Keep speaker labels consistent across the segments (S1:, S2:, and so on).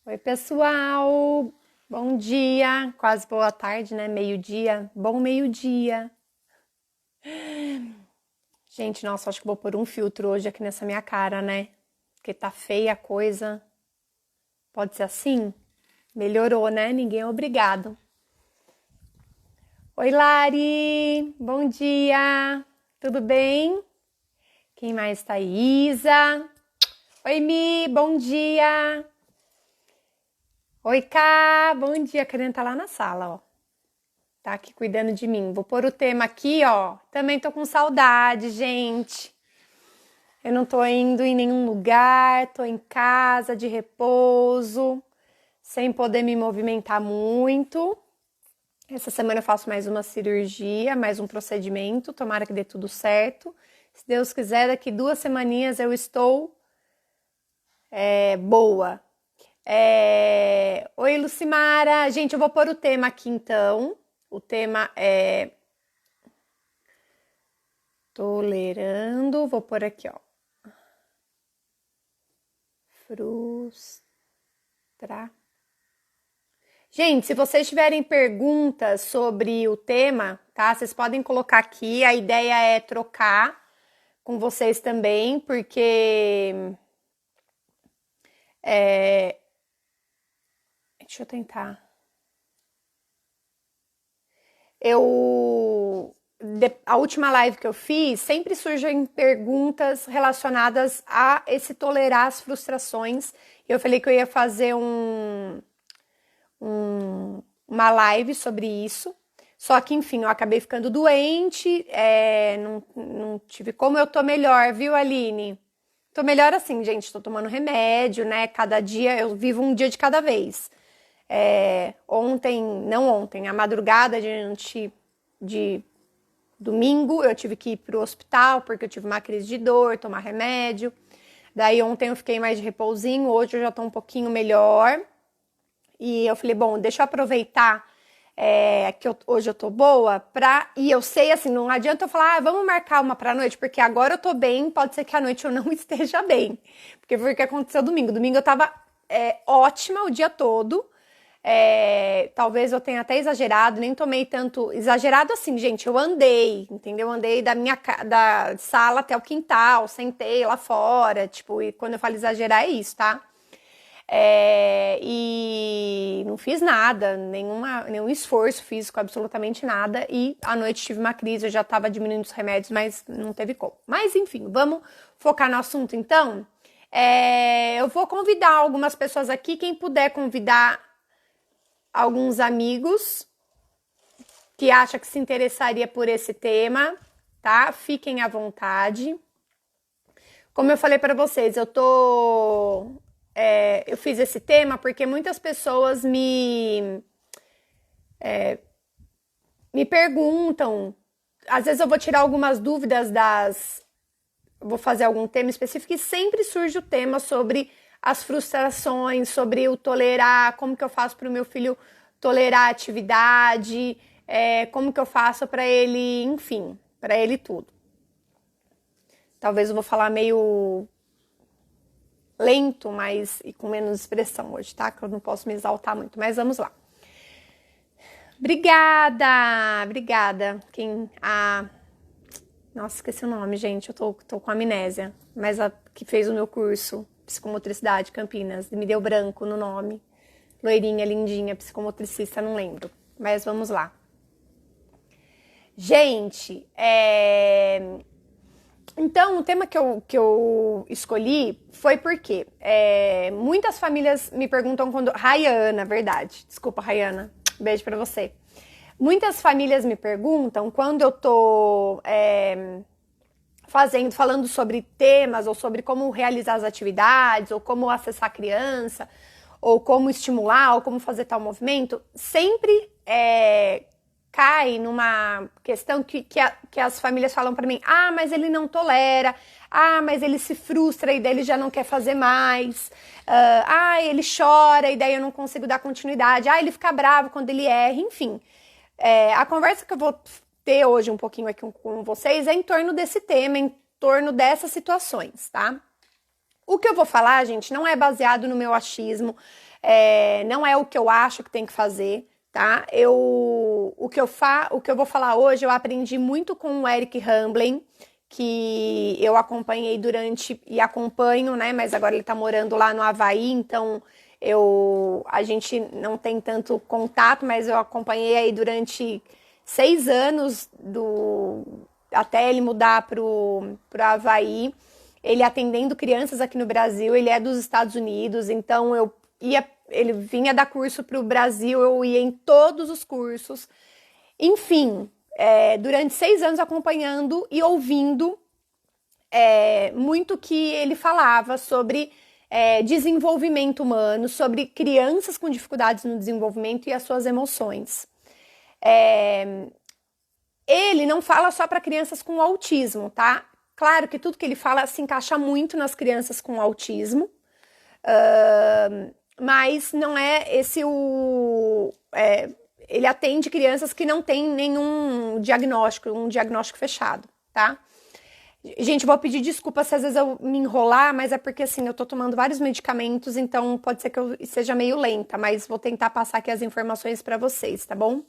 S1: Oi, pessoal! Bom dia, quase boa tarde, né? Meio-dia, bom meio-dia. Gente, nossa, acho que vou pôr um filtro hoje aqui nessa minha cara, né? Porque tá feia a coisa. Pode ser assim? Melhorou, né? Ninguém é obrigado. Oi, Lari! Bom dia! Tudo bem? Quem mais tá aí? Isa! Oi, Mi! Bom dia! Oi, Ká! Bom dia! A Karen tá lá na sala, ó. Tá aqui cuidando de mim. Vou pôr o tema aqui, ó. Também tô com saudade, gente. Eu não tô indo em nenhum lugar, tô em casa de repouso, sem poder me movimentar muito. Essa semana eu faço mais uma cirurgia, mais um procedimento. Tomara que dê tudo certo. Se Deus quiser, daqui 2 semaninhas eu estou boa. Oi, Lucimara. Gente, eu vou pôr o tema aqui então. O tema é tolerando, vou pôr aqui, ó. Frustrar. Gente, se vocês tiverem perguntas sobre o tema, tá? Vocês podem colocar aqui. A ideia é trocar com vocês também, porque deixa eu tentar. A última live que eu fiz, sempre surgem perguntas relacionadas a esse tolerar as frustrações. Eu falei que eu ia fazer uma live sobre isso. Só que, enfim, eu acabei ficando doente, não tive como. Eu tô melhor, viu, Aline? Tô melhor assim, gente, tô tomando remédio, né? Cada dia, eu vivo um dia de cada vez. A madrugada de domingo, eu tive que ir pro hospital porque eu tive uma crise de dor, tomar remédio. Daí ontem eu fiquei mais de repousinho, hoje eu já tô um pouquinho melhor. E eu falei, bom, deixa eu aproveitar que hoje eu tô boa e eu sei assim, não adianta eu falar, vamos marcar uma pra noite, porque agora eu tô bem, pode ser que à noite eu não esteja bem. Porque foi o que aconteceu domingo. Domingo eu tava ótima o dia todo. Talvez eu tenha até exagerado, nem tomei tanto. Exagerado assim, gente, eu andei, entendeu? Andei da sala até o quintal, sentei lá fora, tipo, e quando eu falo exagerar é isso, tá? E não fiz nada, nenhum esforço físico, absolutamente nada. E à noite tive uma crise, eu já estava diminuindo os remédios, mas não teve como. Mas enfim, vamos focar no assunto então. Eu vou convidar algumas pessoas aqui, quem puder convidar alguns amigos que acha que se interessaria por esse tema, tá? Fiquem à vontade. Como eu falei para vocês, eu fiz esse tema porque muitas pessoas me perguntam. Às vezes eu vou tirar algumas dúvidas vou fazer algum tema específico e sempre surge o tema sobre as frustrações, sobre o tolerar, como que eu faço para o meu filho tolerar a atividade, como que eu faço para ele, enfim, para ele tudo. Talvez eu vou falar meio lento, mas e com menos expressão hoje, tá? Que eu não posso me exaltar muito, mas vamos lá. Obrigada. Nossa, esqueci o nome, gente, eu tô com amnésia, mas a que fez o meu curso, Psicomotricidade Campinas, me deu branco no nome. Loirinha, lindinha, psicomotricista, não lembro, mas vamos lá. Gente, então, o tema que eu escolhi foi porque muitas famílias me perguntam quando... Rayana, verdade. Desculpa, Rayana. Beijo pra você. Muitas famílias me perguntam quando eu tô falando sobre temas, ou sobre como realizar as atividades, ou como acessar a criança, ou como estimular, ou como fazer tal movimento, sempre cai numa questão que as famílias falam para mim, mas ele não tolera, mas ele se frustra e daí ele já não quer fazer mais, ele chora e daí eu não consigo dar continuidade, ele fica bravo quando ele erra, enfim. A conversa que eu vou ter hoje um pouquinho aqui com vocês é em torno desse tema, em torno dessas situações, tá? O que eu vou falar, gente, não é baseado no meu achismo, não é o que eu acho que tem que fazer, tá? O que eu vou falar hoje, eu aprendi muito com o Eric Hamblin, que eu acompanhei e acompanho, né? Mas agora ele tá morando lá no Havaí, então a gente não tem tanto contato, mas eu acompanhei aí durante 6 anos até ele mudar pro Havaí. Ele atendendo crianças aqui no Brasil, ele é dos Estados Unidos, então ele vinha dar curso para o Brasil, eu ia em todos os cursos. Enfim, durante 6 anos acompanhando e ouvindo muito que ele falava sobre desenvolvimento humano, sobre crianças com dificuldades no desenvolvimento e as suas emoções. Ele não fala só para crianças com autismo, tá? Claro que tudo que ele fala se encaixa muito nas crianças com autismo, mas não é esse ele atende crianças que não têm nenhum diagnóstico, um diagnóstico fechado, tá? Gente, vou pedir desculpa se às vezes eu me enrolar, mas é porque assim, eu tô tomando vários medicamentos, então pode ser que eu seja meio lenta, mas vou tentar passar aqui as informações para vocês, tá bom?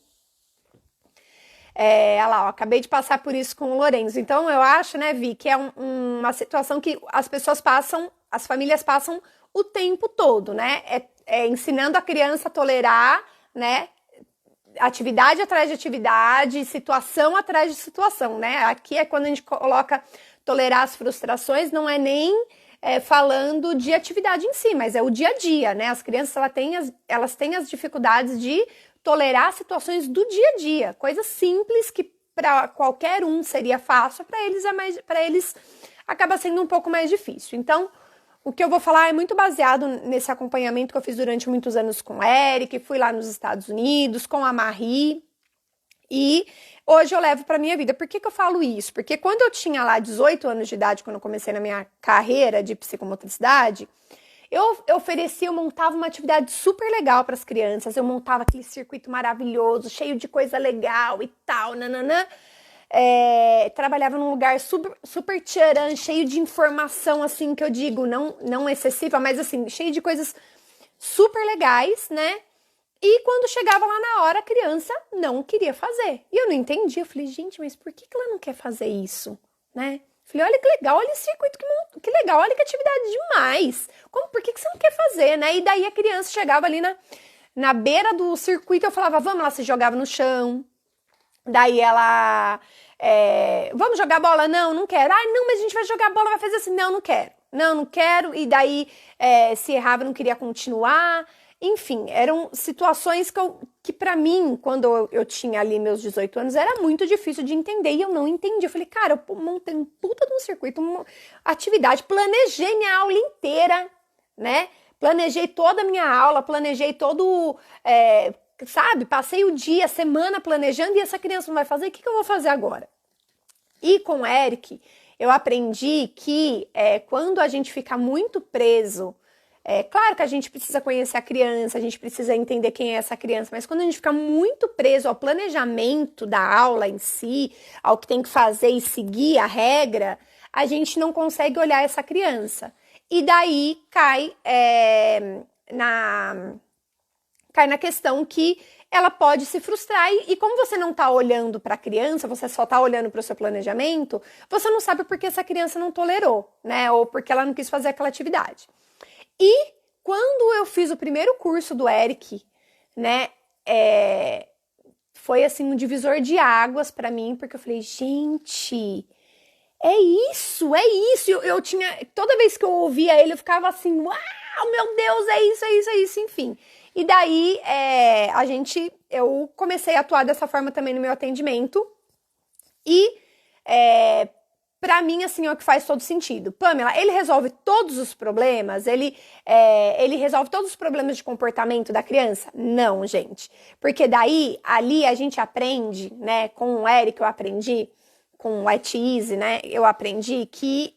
S1: Olha lá, ó, acabei de passar por isso com o Lourenço. Então, eu acho, né, Vi, que é uma situação que as famílias passam o tempo todo, né? Ensinando a criança a tolerar, né? Atividade atrás de atividade, situação atrás de situação, né? Aqui é quando a gente coloca tolerar as frustrações, não é nem falando de atividade em si, mas é o dia a dia, né? As crianças, elas têm as dificuldades de tolerar situações do dia a dia, coisas simples que para qualquer um seria fácil, para eles acaba sendo um pouco mais difícil. Então, o que eu vou falar é muito baseado nesse acompanhamento que eu fiz durante muitos anos com o Eric, fui lá nos Estados Unidos, com a Marie, e hoje eu levo para minha vida. Por que eu falo isso? Porque quando eu tinha lá 18 anos de idade, quando eu comecei na minha carreira de psicomotricidade, eu montava uma atividade super legal para as crianças, eu montava aquele circuito maravilhoso, cheio de coisa legal e tal, nananã. Trabalhava num lugar super tcharam, cheio de informação, assim, que eu digo, não excessiva, mas assim, cheio de coisas super legais, né? E quando chegava lá na hora, a criança não queria fazer. E eu não entendia, eu falei, gente, mas por que ela não quer fazer isso, né? Falei, olha que legal, olha esse circuito, que legal, olha que atividade demais. Por que você não quer fazer, né? E daí a criança chegava ali na beira do circuito, eu falava, vamos, ela se jogava no chão. Daí ela, vamos jogar bola? Não quero. Ah, não, mas a gente vai jogar bola, vai fazer assim. Não quero. Não quero. E daí, se errava, não queria continuar. Enfim, eram situações que para mim, quando eu tinha ali meus 18 anos, era muito difícil de entender e eu não entendi. Eu falei, cara, eu montei um puta de um circuito, uma atividade, planejei minha aula inteira, né? Planejei toda a minha aula, planejei todo, sabe? Passei o dia, a semana planejando e essa criança não vai fazer, o que eu vou fazer agora? E com o Eric, eu aprendi que quando a gente fica muito preso, claro que a gente precisa conhecer a criança, a gente precisa entender quem é essa criança, mas quando a gente fica muito preso ao planejamento da aula em si, ao que tem que fazer e seguir a regra, a gente não consegue olhar essa criança. E daí cai na questão que ela pode se frustrar e como você não está olhando para a criança, você só está olhando para o seu planejamento, você não sabe por que essa criança não tolerou, né? Ou porque ela não quis fazer aquela atividade. E quando eu fiz o primeiro curso do Eric, né, foi assim um divisor de águas para mim, porque eu falei, gente, é isso. Eu tinha, toda vez que eu ouvia ele, eu ficava assim, uau, meu Deus, é isso, enfim. E daí eu comecei a atuar dessa forma também no meu atendimento e pra mim, assim, é o que faz todo sentido. Pamela, ele resolve todos os problemas? Ele resolve todos os problemas de comportamento da criança? Não, gente. Porque daí, ali a gente aprende, né? Com o Eric eu aprendi, com o At Ease, né? Eu aprendi que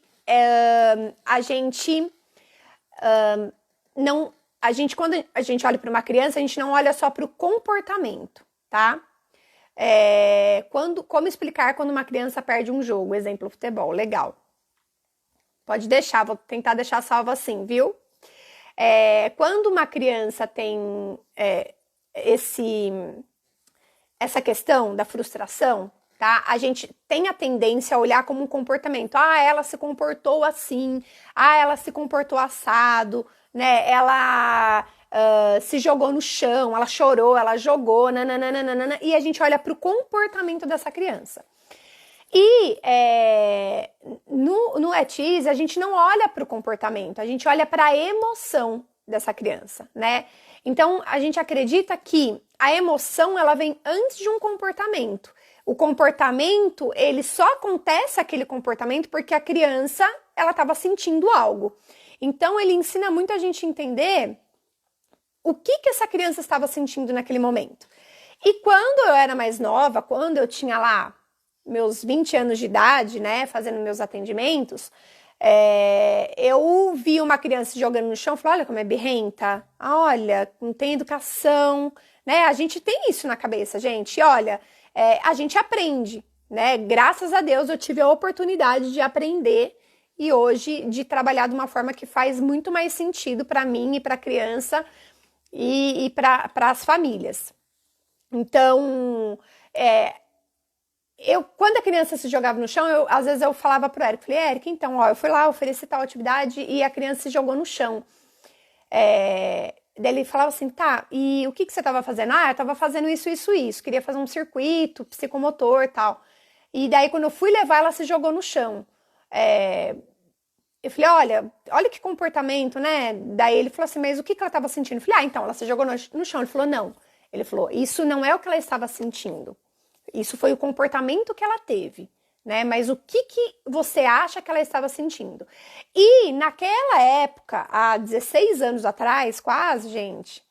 S1: quando a gente olha para uma criança, a gente não olha só para o comportamento, tá? Como explicar quando uma criança perde um jogo? Exemplo, futebol, legal. Pode deixar, vou tentar deixar salvo assim, viu? Quando uma criança tem essa questão da frustração, tá? A gente tem a tendência a olhar como um comportamento. Ah, ela se comportou assim. Ah, ela se comportou assado, né? Ela se jogou no chão, ela chorou, ela jogou, nananana, e a gente olha para o comportamento dessa criança. E no ETIS, a gente não olha para o comportamento, a gente olha para a emoção dessa criança, né? Então, a gente acredita que a emoção, ela vem antes de um comportamento. O comportamento, ele só acontece aquele comportamento porque a criança, ela estava sentindo algo. Então, ele ensina muito a gente entender o que essa criança estava sentindo naquele momento. E quando eu era mais nova, quando eu tinha lá meus 20 anos de idade, né, fazendo meus atendimentos, eu vi uma criança jogando no chão e falei, olha como é birrenta, olha, não tem educação, né, a gente tem isso na cabeça, gente, olha, a gente aprende, né, graças a Deus eu tive a oportunidade de aprender e hoje de trabalhar de uma forma que faz muito mais sentido para mim e para a criança e para as famílias. Então, quando a criança se jogava no chão, às vezes eu falava pro Eric, falei, Eric, então, ó, eu fui lá, ofereci tal atividade e a criança se jogou no chão. Daí ele falava assim, tá, e o que você estava fazendo? Ah, eu estava fazendo isso, queria fazer um circuito psicomotor e tal. E daí quando eu fui levar, ela se jogou no chão. Eu falei, olha que comportamento, né? Daí ele falou assim, mas o que ela estava sentindo? Eu falei, então, ela se jogou no chão. Ele falou, não. Ele falou, isso não é o que ela estava sentindo. Isso foi o comportamento que ela teve, né? Mas o que você acha que ela estava sentindo? E naquela época, há 16 anos atrás, quase, gente,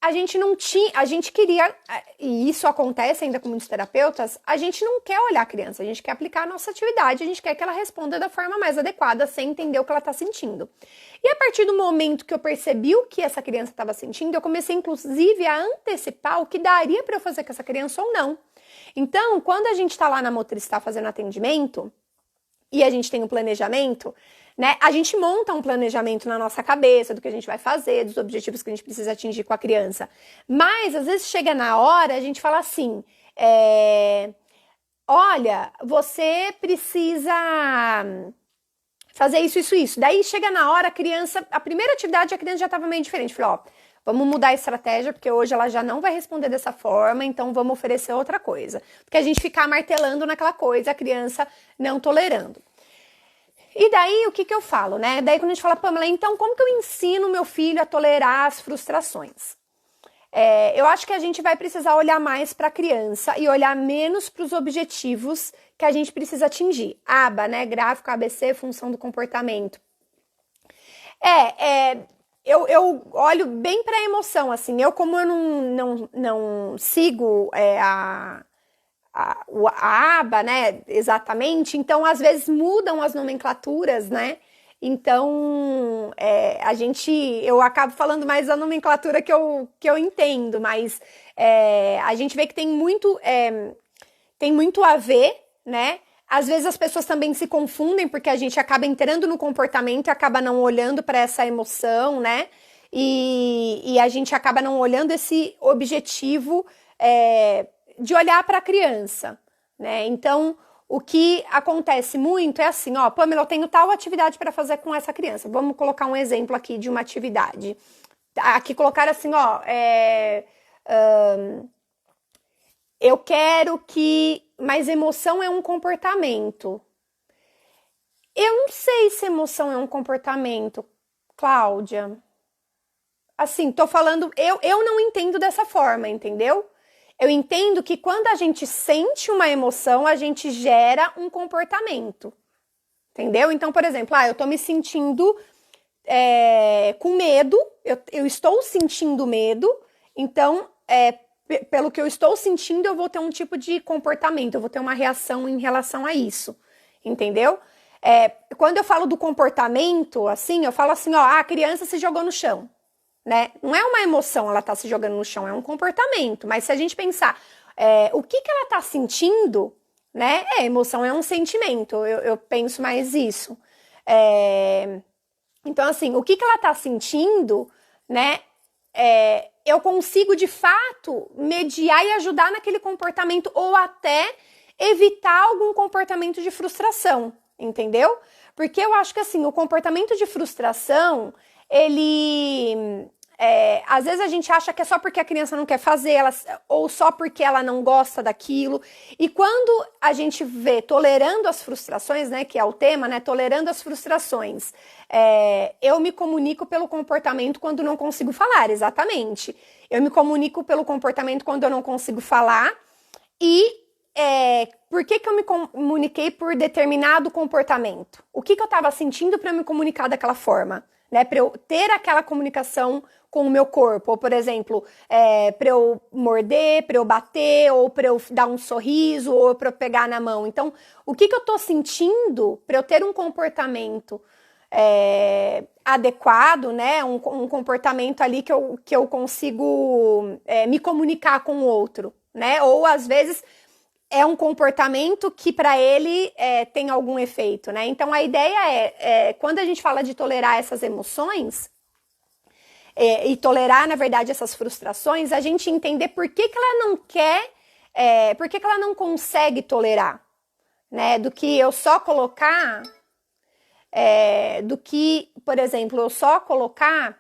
S1: a gente não tinha, a gente queria, e isso acontece ainda com muitos terapeutas, a gente não quer olhar a criança, a gente quer aplicar a nossa atividade, a gente quer que ela responda da forma mais adequada, sem entender o que ela está sentindo. E a partir do momento que eu percebi o que essa criança estava sentindo, eu comecei, inclusive, a antecipar o que daria para eu fazer com essa criança ou não. Então, quando a gente está lá na motricista fazendo atendimento, e a gente tem um planejamento, né? A gente monta um planejamento na nossa cabeça do que a gente vai fazer, dos objetivos que a gente precisa atingir com a criança. Mas, às vezes, chega na hora, a gente fala assim, olha, você precisa fazer isso. Daí, chega na hora, a primeira atividade, a criança já estava meio diferente. Falei, vamos mudar a estratégia, porque hoje ela já não vai responder dessa forma, então vamos oferecer outra coisa. Porque a gente ficar martelando naquela coisa, a criança não tolerando. E daí, o que eu falo, né? Daí, quando a gente fala, Pamela, então como que eu ensino meu filho a tolerar as frustrações? Eu acho que a gente vai precisar olhar mais para a criança e olhar menos para os objetivos que a gente precisa atingir. ABA, né? Gráfico, ABC, função do comportamento. Eu olho bem para a emoção, assim. Como eu não sigo a aba, né, exatamente, então às vezes mudam as nomenclaturas, né, então eu acabo falando mais da nomenclatura que eu entendo, mas a gente vê que tem muito a ver, né, às vezes as pessoas também se confundem porque a gente acaba entrando no comportamento e acaba não olhando para essa emoção, né, e a gente acaba não olhando esse objetivo de olhar para a criança, né? Então, o que acontece muito é assim, Pamela, eu tenho tal atividade para fazer com essa criança. Vamos colocar um exemplo aqui de uma atividade. Aqui colocar assim, eu quero que... Mas emoção é um comportamento. Eu não sei se emoção é um comportamento, Cláudia. Assim, tô falando... Eu não entendo dessa forma, entendeu? Eu entendo que quando a gente sente uma emoção, a gente gera um comportamento, entendeu? Então, por exemplo, eu tô me sentindo com medo, eu estou sentindo medo, então, pelo que eu estou sentindo, eu vou ter um tipo de comportamento, eu vou ter uma reação em relação a isso, entendeu? Quando eu falo do comportamento, assim, eu falo assim, a criança se jogou no chão. Né? Não é uma emoção ela tá se jogando no chão, é um comportamento. Mas se a gente pensar o que ela tá sentindo, né? Emoção é um sentimento, eu penso mais isso. Então, assim, o que ela tá sentindo, né? Eu consigo, de fato, mediar e ajudar naquele comportamento ou até evitar algum comportamento de frustração, entendeu? Porque eu acho que, assim, o comportamento de frustração, ele... às vezes a gente acha que é só porque a criança não quer fazer, ou só porque ela não gosta daquilo. E quando a gente vê tolerando as frustrações, né, que é o tema, né, tolerando as frustrações, eu me comunico pelo comportamento quando não consigo falar, exatamente. Eu me comunico pelo comportamento quando eu não consigo falar e por que eu me comuniquei por determinado comportamento? O que eu estava sentindo para me comunicar daquela forma? Né, para eu ter aquela comunicação com o meu corpo, ou por exemplo, para eu morder, para eu bater, ou para eu dar um sorriso, ou para eu pegar na mão. Então, o que eu estou sentindo para eu ter um comportamento adequado, né, um comportamento ali que eu consigo me comunicar com o outro, né, ou às vezes é um comportamento que para ele tem algum efeito, né? Então a ideia quando a gente fala de tolerar essas emoções e tolerar, na verdade, essas frustrações, a gente entender por que ela não quer, por que ela não consegue tolerar, né? Do que eu só colocar, do que, por exemplo, eu só colocar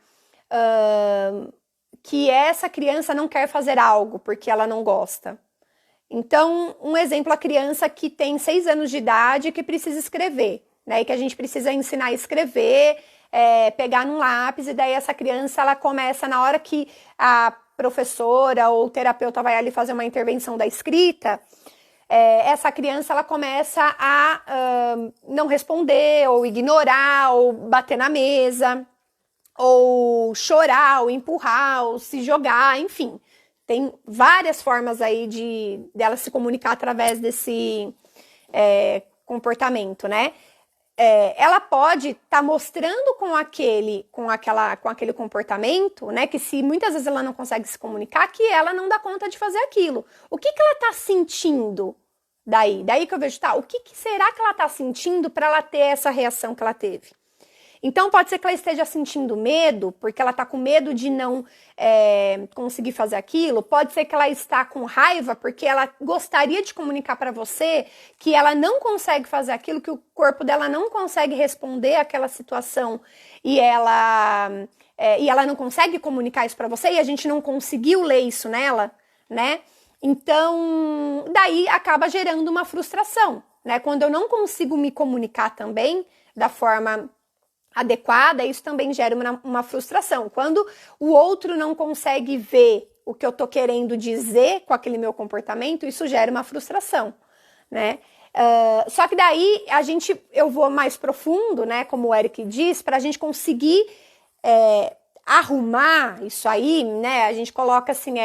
S1: que essa criança não quer fazer algo porque ela não gosta. Então, um exemplo, a criança que tem 6 anos de idade que precisa escrever, né? E que a gente precisa ensinar a escrever, pegar num lápis, e daí essa criança, ela começa, na hora que a professora ou o terapeuta vai ali fazer uma intervenção da escrita, essa criança, ela começa a não responder, ou ignorar, ou bater na mesa, ou chorar, ou empurrar, ou se jogar, enfim. Tem várias formas aí dela se comunicar através desse comportamento, né? Ela pode estar mostrando com aquele comportamento, né? Que se muitas vezes ela não consegue se comunicar, que ela não dá conta de fazer aquilo. O que ela está sentindo daí? Daí que eu vejo, o que será que ela está sentindo para ela ter essa reação que ela teve? Então, pode ser que ela esteja sentindo medo, porque ela está com medo de não conseguir fazer aquilo. Pode ser que ela está com raiva, porque ela gostaria de comunicar para você que ela não consegue fazer aquilo, que o corpo dela não consegue responder àquela situação e ela não consegue comunicar isso para você e a gente não conseguiu ler isso nela, né? Então, daí acaba gerando uma frustração, né? Quando eu não consigo me comunicar também da forma adequada, isso também gera uma frustração. Quando o outro não consegue ver o que eu tô querendo dizer com aquele meu comportamento, isso gera uma frustração, né? Só que daí eu vou mais profundo, né? Como o Eric diz, para a gente conseguir arrumar isso aí, né? A gente coloca assim,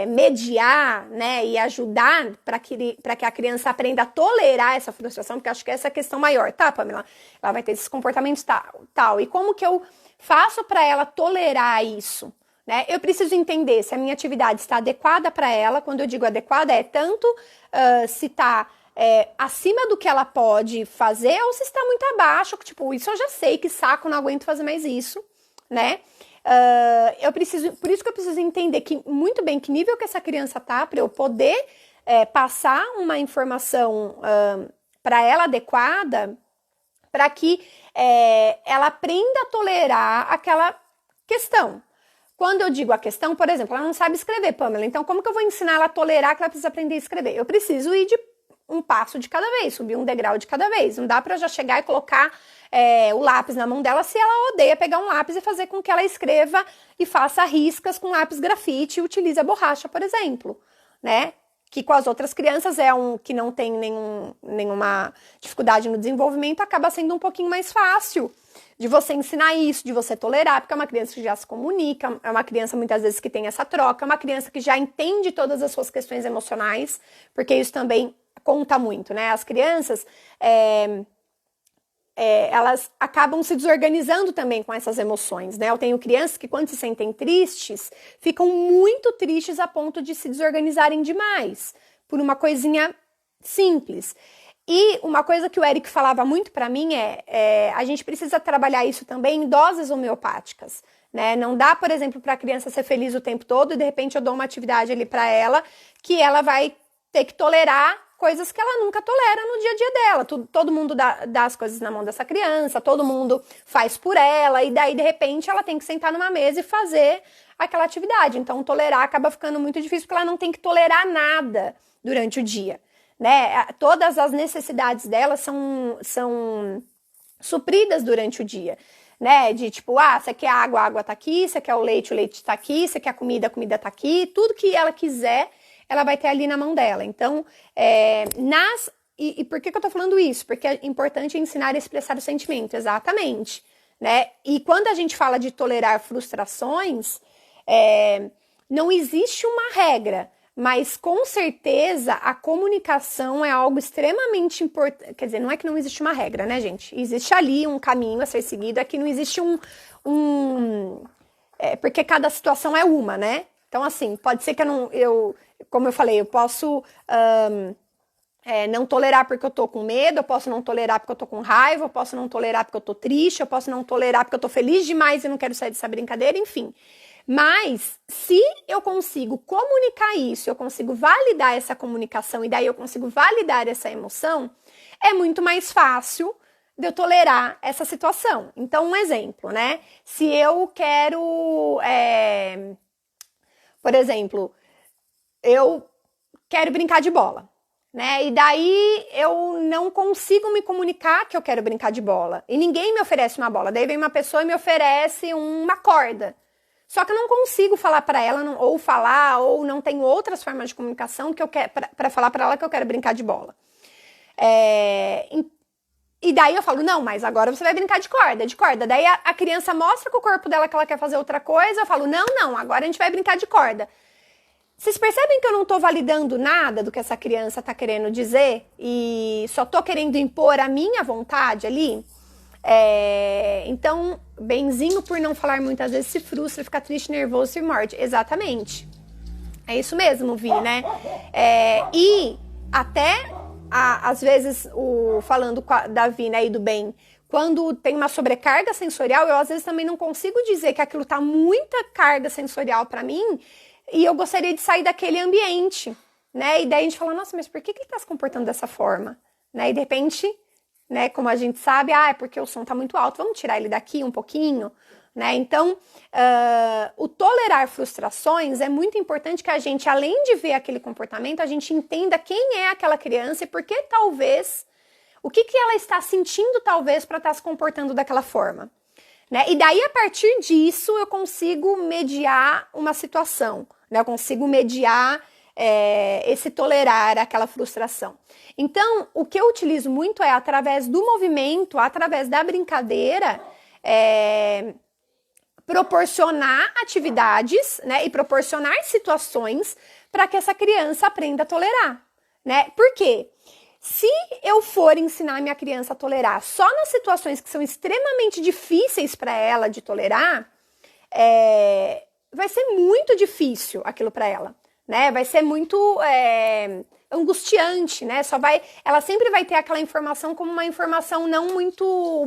S1: mediar, né? E ajudar para que a criança aprenda a tolerar essa frustração, porque acho que essa é a questão maior, tá, Pamela? Ela vai ter esses comportamentos tal. E como que eu faço para ela tolerar isso? Né? Eu preciso entender se a minha atividade está adequada para ela. Quando eu digo adequada, tanto se está acima do que ela pode fazer ou se está muito abaixo, tipo, isso eu já sei, que saco, não aguento fazer mais isso, né? Por isso que eu preciso entender muito bem que nível que essa criança tá, para eu poder passar uma informação para ela adequada, para que ela aprenda a tolerar aquela questão. Quando eu digo a questão, por exemplo, ela não sabe escrever, Pamela, então como que eu vou ensinar ela a tolerar que ela precisa aprender a escrever? Eu preciso ir de um passo de cada vez, subir um degrau de cada vez. Não dá para eu já chegar e colocar o lápis na mão dela se ela odeia pegar um lápis e fazer com que ela escreva e faça riscas com lápis grafite e utilize a borracha, por exemplo, né? Que com as outras crianças que não tem nenhuma dificuldade no desenvolvimento, acaba sendo um pouquinho mais fácil de você ensinar isso, de você tolerar, porque é uma criança que já se comunica, é uma criança muitas vezes que tem essa troca, é uma criança que já entende todas as suas questões emocionais, porque isso também conta muito, né? As crianças, elas acabam se desorganizando também com essas emoções, né? Eu tenho crianças que quando se sentem tristes, ficam muito tristes a ponto de se desorganizarem demais, por uma coisinha simples. E uma coisa que o Eric falava muito para mim a gente precisa trabalhar isso também em doses homeopáticas, né? Não dá, por exemplo, para a criança ser feliz o tempo todo e de repente eu dou uma atividade ali para ela que ela vai ter que tolerar coisas que ela nunca tolera no dia a dia dela. Todo mundo dá as coisas na mão dessa criança, todo mundo faz por ela e daí de repente ela tem que sentar numa mesa e fazer aquela atividade. Então tolerar acaba ficando muito difícil porque ela não tem que tolerar nada durante o dia. Né? Todas as necessidades dela são supridas durante o dia, né? De tipo, você quer água, a água tá aqui, você quer o leite tá aqui, você quer comida, a comida tá aqui, tudo que ela quiser, ela vai ter ali na mão dela. Então, e por que eu tô falando isso? Porque é importante ensinar a expressar o sentimento, exatamente, né? E quando a gente fala de tolerar frustrações, não existe uma regra, mas com certeza a comunicação é algo extremamente importante. Quer dizer, não é que não existe uma regra, né, gente? Existe ali um caminho a ser seguido, é que não existe porque cada situação é uma, né? Então, assim, pode ser que como eu falei, eu posso não tolerar porque eu tô com medo, eu posso não tolerar porque eu tô com raiva, eu posso não tolerar porque eu tô triste, eu posso não tolerar porque eu tô feliz demais e não quero sair dessa brincadeira, enfim. Mas se eu consigo comunicar isso, eu consigo validar essa comunicação e daí eu consigo validar essa emoção, é muito mais fácil de eu tolerar essa situação. Então, um exemplo, né? Se eu quero, por exemplo, eu quero brincar de bola, né? E daí eu não consigo me comunicar que eu quero brincar de bola. E ninguém me oferece uma bola. Daí vem uma pessoa e me oferece uma corda. Só que eu não consigo falar para ela, ou não tenho outras formas de comunicação que eu quero para falar para ela que eu quero brincar de bola. E daí eu falo, não, mas agora você vai brincar de corda. Daí a criança mostra com o corpo dela que ela quer fazer outra coisa, eu falo, não, agora a gente vai brincar de corda. Vocês percebem que eu não tô validando nada do que essa criança tá querendo dizer e só tô querendo impor a minha vontade ali? Então, benzinho por não falar muitas vezes se frustra, fica triste, nervoso, se morde. Exatamente. É isso mesmo, Vi, né? E até, às vezes, falando da Vi, né, e do bem, quando tem uma sobrecarga sensorial, eu às vezes também não consigo dizer que aquilo tá muita carga sensorial pra mim e eu gostaria de sair daquele ambiente, né? E daí a gente fala, nossa, mas por que ele tá se comportando dessa forma? Né? E de repente, né, como a gente sabe, é porque o som tá muito alto, vamos tirar ele daqui um pouquinho, né? Então, o tolerar frustrações é muito importante que a gente, além de ver aquele comportamento, a gente entenda quem é aquela criança e por que talvez, o que ela está sentindo talvez para estar se comportando daquela forma, né? E daí, a partir disso, eu consigo mediar uma situação, né? Eu consigo mediar esse tolerar aquela frustração. Então, o que eu utilizo muito é através do movimento, através da brincadeira, proporcionar atividades, né, e proporcionar situações para que essa criança aprenda a tolerar, né? Por quê? Se eu for ensinar a minha criança a tolerar só nas situações que são extremamente difíceis para ela de tolerar, vai ser muito difícil aquilo para ela, né? Vai ser muito angustiante, né? Ela sempre vai ter aquela informação como uma informação não muito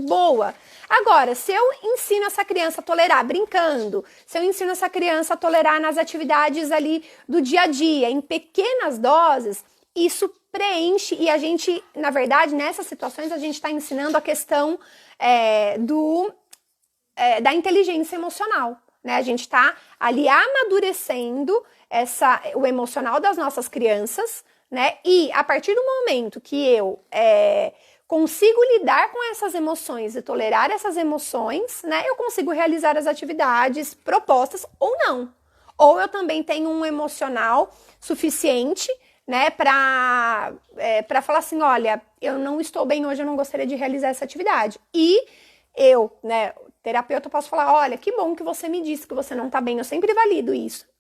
S1: boa. Agora, se eu ensino essa criança a tolerar brincando, se eu ensino essa criança a tolerar nas atividades ali do dia a dia, em pequenas doses, isso preenche e a gente, na verdade, nessas situações, a gente está ensinando a questão da inteligência emocional, né? A gente está ali amadurecendo o emocional das nossas crianças, né? E a partir do momento que eu consigo lidar com essas emoções e tolerar essas emoções, né? Eu consigo realizar as atividades propostas ou não. Ou eu também tenho um emocional suficiente, né? Para falar assim, olha, eu não estou bem hoje, eu não gostaria de realizar essa atividade. E eu, né, terapeuta, posso falar, olha, que bom que você me disse que você não tá bem, eu sempre valido isso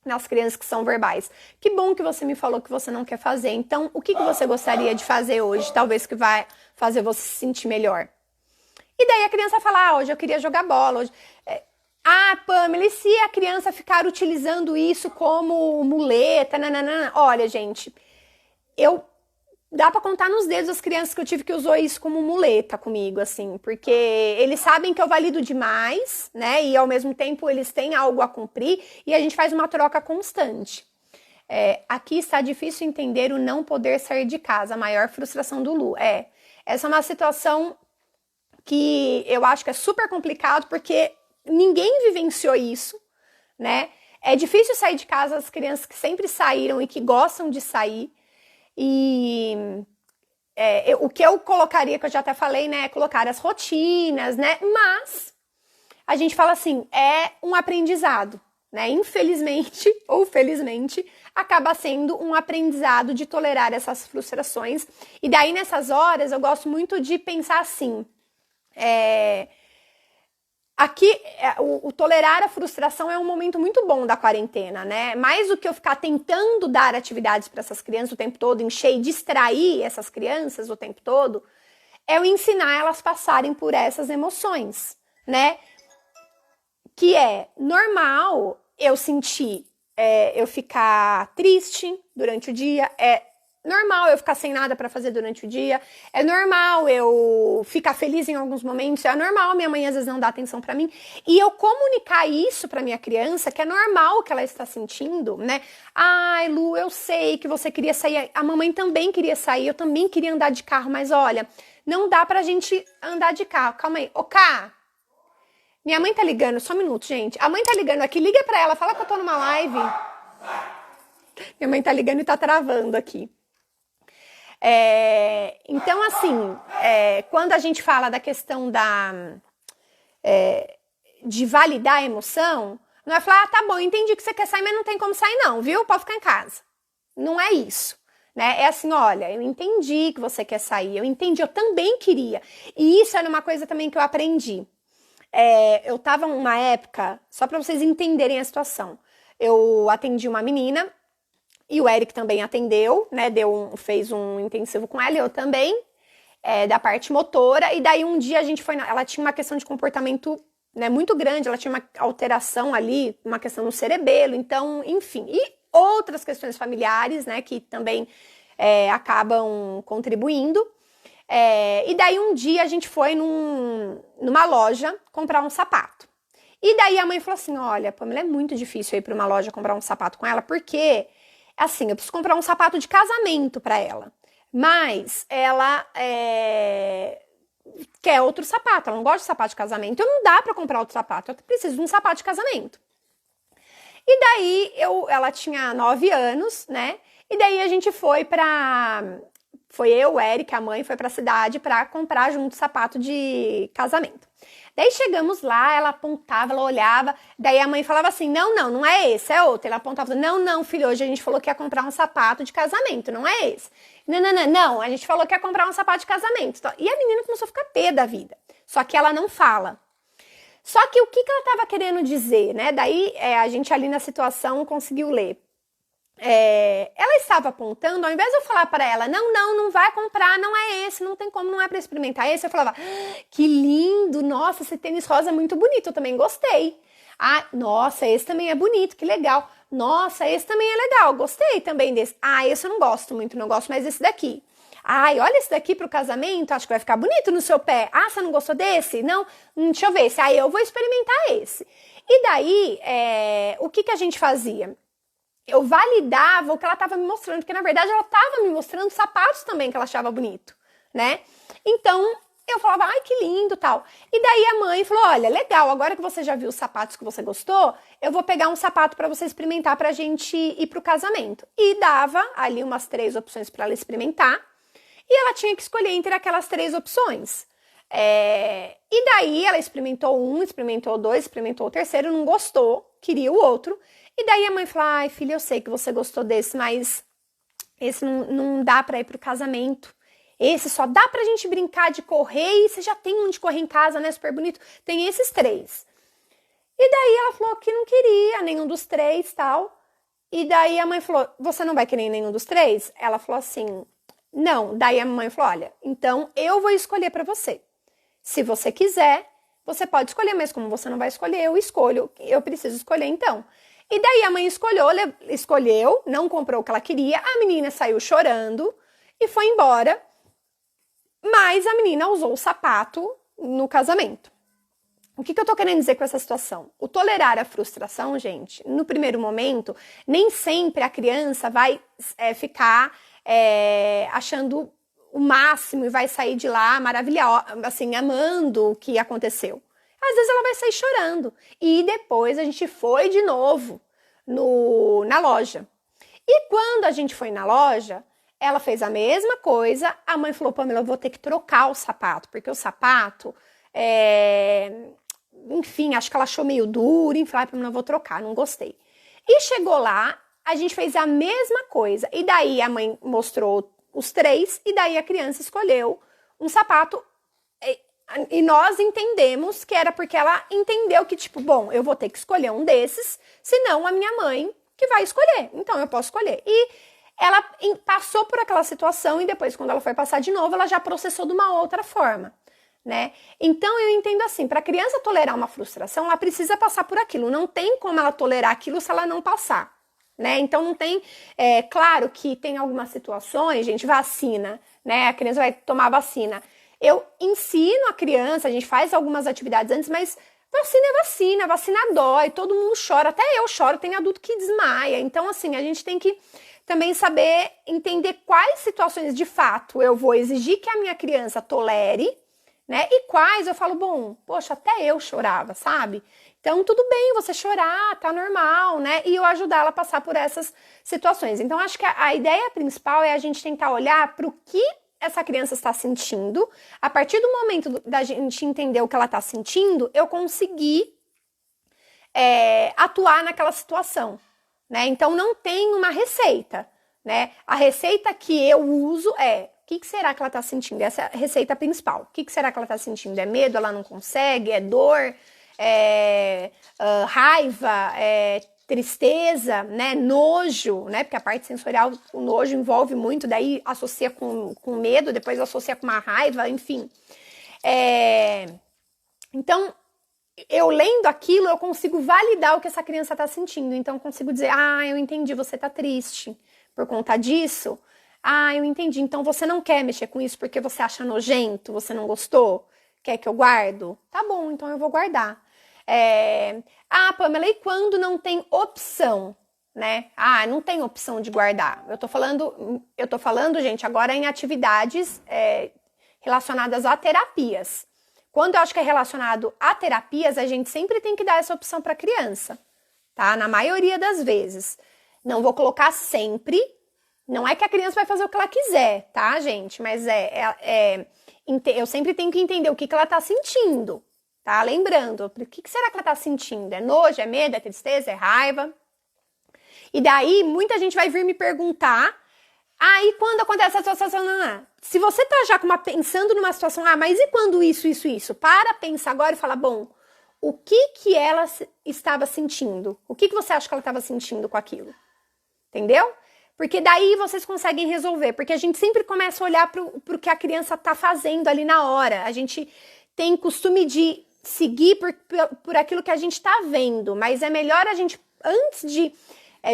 S1: nas crianças que são verbais. Que bom que você me falou que você não quer fazer. Então, o que você gostaria de fazer hoje? Talvez que vai fazer você se sentir melhor. E daí a criança fala, hoje eu queria jogar bola. Hoje... Pamela, e se a criança ficar utilizando isso como muleta? Nananana? Olha, gente, eu dá pra contar nos dedos as crianças que eu tive que usou isso como muleta comigo, assim, porque eles sabem que eu valido demais, né? E ao mesmo tempo eles têm algo a cumprir e a gente faz uma troca constante. Aqui está difícil entender o não poder sair de casa, a maior frustração do Lu. Essa é uma situação que eu acho que é super complicado, porque ninguém vivenciou isso, né? É difícil sair de casa as crianças que sempre saíram e que gostam de sair. E o que eu colocaria, que eu já até falei, né? É colocar as rotinas, né? Mas a gente fala assim, é um aprendizado, né? Infelizmente ou felizmente, acaba sendo um aprendizado de tolerar essas frustrações. E daí, nessas horas, eu gosto muito de pensar assim, aqui, o tolerar a frustração é um momento muito bom da quarentena, né? Mais do que eu ficar tentando dar atividades para essas crianças o tempo todo, encher e distrair essas crianças o tempo todo, é eu ensinar elas a passarem por essas emoções, né? Que é normal eu sentir, eu ficar triste durante o dia, é normal eu ficar sem nada para fazer durante o dia, é normal eu ficar feliz em alguns momentos, é normal minha mãe às vezes não dar atenção para mim, e eu comunicar isso para minha criança, que é normal o que ela está sentindo, né? Ai, Lu, eu sei que você queria sair, a mamãe também queria sair, eu também queria andar de carro, mas olha, não dá pra gente andar de carro, calma aí, ô Cá, minha mãe tá ligando, só um minuto, gente, a mãe tá ligando aqui, liga pra ela, fala que eu tô numa live, minha mãe tá ligando e tá travando aqui. Então, assim, quando a gente fala da questão de validar a emoção, não é falar, tá bom, entendi que você quer sair, mas não tem como sair não, viu? Pode ficar em casa. Não é isso, né? É assim, olha, eu entendi que você quer sair, eu entendi, eu também queria. E isso era uma coisa também que eu aprendi. Eu tava numa época, só para vocês entenderem a situação, eu atendi uma menina, e o Eric também atendeu, né? Fez um intensivo com ela, eu também, da parte motora. E daí um dia a gente foi. Ela tinha uma questão de comportamento, né, muito grande, ela tinha uma alteração ali, uma questão no cerebelo, então, enfim. E outras questões familiares, né, que também acabam contribuindo. E daí um dia a gente foi numa loja comprar um sapato. E daí a mãe falou assim: olha, Pamela, é muito difícil ir para uma loja comprar um sapato com ela, porque assim, eu preciso comprar um sapato de casamento para ela, mas ela quer outro sapato, ela não gosta de sapato de casamento, então não dá para comprar outro sapato, eu preciso de um sapato de casamento. E daí ela tinha 9 anos, né? E daí a gente foi eu, o Eric, a mãe, foi pra cidade pra comprar junto sapato de casamento. Daí chegamos lá, ela apontava, ela olhava, daí a mãe falava assim, não é esse, é outro. Ela apontava, não, filho, hoje a gente falou que ia comprar um sapato de casamento, não é esse. Não, a gente falou que ia comprar um sapato de casamento. E a menina começou a ficar pé da vida, só que ela não fala. Só que o que ela estava querendo dizer, né? Daí a gente ali na situação conseguiu ler. Ela estava apontando, ao invés de eu falar para ela, não vai comprar, não é esse, não tem como, não é para experimentar esse, eu falava, que lindo, nossa, esse tênis rosa é muito bonito, eu também gostei. Ah, nossa, esse também é bonito, que legal. Nossa, esse também é legal, gostei também desse. Ah, esse eu não gosto muito, não gosto mais desse daqui. Ai, olha esse daqui pro casamento, acho que vai ficar bonito no seu pé. Ah, você não gostou desse? Não? Deixa eu ver esse. Aí eu vou experimentar esse. E daí, o que a gente fazia? Eu validava o que ela estava me mostrando, porque na verdade ela estava me mostrando sapatos também que ela achava bonito, né? Então eu falava, ai que lindo, tal. E daí a mãe falou, olha, legal, agora que você já viu os sapatos que você gostou, eu vou pegar um sapato para você experimentar pra gente ir pro casamento. E dava ali umas 3 opções para ela experimentar, e ela tinha que escolher entre aquelas 3 opções. E daí ela experimentou um, experimentou 2, experimentou o terceiro, não gostou, queria o outro. E daí a mãe falou, ai filha, eu sei que você gostou desse, mas esse não dá pra ir pro casamento. Esse só dá pra gente brincar de correr e você já tem um de correr em casa, né, super bonito. Tem esses 3. E daí ela falou que não queria nenhum dos 3 tal. E daí a mãe falou, você não vai querer nenhum dos 3? Ela falou assim, não. Daí a mãe falou, olha, então eu vou escolher pra você. Se você quiser, você pode escolher, mas como você não vai escolher, eu escolho. Eu preciso escolher então. E daí a mãe escolheu, não comprou o que ela queria, a menina saiu chorando e foi embora, mas a menina usou o sapato no casamento. O que eu tô querendo dizer com essa situação? O tolerar a frustração, gente, no primeiro momento, nem sempre a criança vai ficar achando o máximo e vai sair de lá maravilhosa, assim, amando o que aconteceu. Às vezes ela vai sair chorando. E depois a gente foi de novo na loja. E quando a gente foi na loja, ela fez a mesma coisa. A mãe falou, Pamela, eu vou ter que trocar o sapato, porque o sapato, enfim, acho que ela achou meio duro, enfim, Pamela, eu vou trocar, não gostei. E chegou lá, a gente fez a mesma coisa. E daí a mãe mostrou os 3, e daí a criança escolheu um sapato. E nós entendemos que era porque ela entendeu que, tipo, bom, eu vou ter que escolher um desses, senão a minha mãe que vai escolher. Então eu posso escolher. E ela passou por aquela situação e depois, quando ela foi passar de novo, ela já processou de uma outra forma, né? Então eu entendo assim, para a criança tolerar uma frustração, ela precisa passar por aquilo. Não tem como ela tolerar aquilo se ela não passar, né? Então não tem, claro que tem algumas situações, gente, vacina, né? A criança vai tomar vacina. Eu ensino a criança, a gente faz algumas atividades antes, mas vacina é vacina, vacina dói, todo mundo chora, até eu choro, tem adulto que desmaia. Então, assim, a gente tem que também saber entender quais situações de fato eu vou exigir que a minha criança tolere, né? E quais eu falo, bom, poxa, até eu chorava, sabe? Então, tudo bem você chorar, tá normal, né? E eu ajudar ela a passar por essas situações. Então, acho que a ideia principal é a gente tentar olhar para o que essa criança está sentindo. A partir do momento da gente entender o que ela está sentindo, eu consegui atuar naquela situação, né? Então não tem uma receita, né? A receita que eu uso é o que será que ela está sentindo? Essa é a receita principal. O que será que ela está sentindo? É medo? Ela não consegue? É dor? Raiva? Tristeza, né, nojo, né, porque a parte sensorial, o nojo envolve muito, daí associa com medo, depois associa com uma raiva, enfim. Então, eu lendo aquilo, eu consigo validar o que essa criança está sentindo, então eu consigo dizer, eu entendi, você está triste por conta disso, eu entendi, então você não quer mexer com isso porque você acha nojento, você não gostou, quer que eu guardo? Tá bom, então eu vou guardar. Pamela, e quando não tem opção, né? Não tem opção de guardar. Eu tô falando, gente, agora em atividades relacionadas a terapias. Quando eu acho que é relacionado a terapias, a gente sempre tem que dar essa opção para a criança, tá? Na maioria das vezes. Não vou colocar sempre. Não é que a criança vai fazer o que ela quiser, tá, gente? Mas eu sempre tenho que entender o que ela tá sentindo. Tá? Lembrando, o que será que ela tá sentindo? É nojo, é medo, é tristeza, é raiva? E daí, muita gente vai vir me perguntar, e quando acontece essa situação? Se você tá já pensando numa situação, mas e quando isso? Para pensar agora e falar, bom, o que ela estava sentindo? O que você acha que ela estava sentindo com aquilo? Entendeu? Porque daí vocês conseguem resolver, porque a gente sempre começa a olhar pro que a criança tá fazendo ali na hora. A gente tem costume de seguir por aquilo que a gente está vendo, mas é melhor a gente, antes de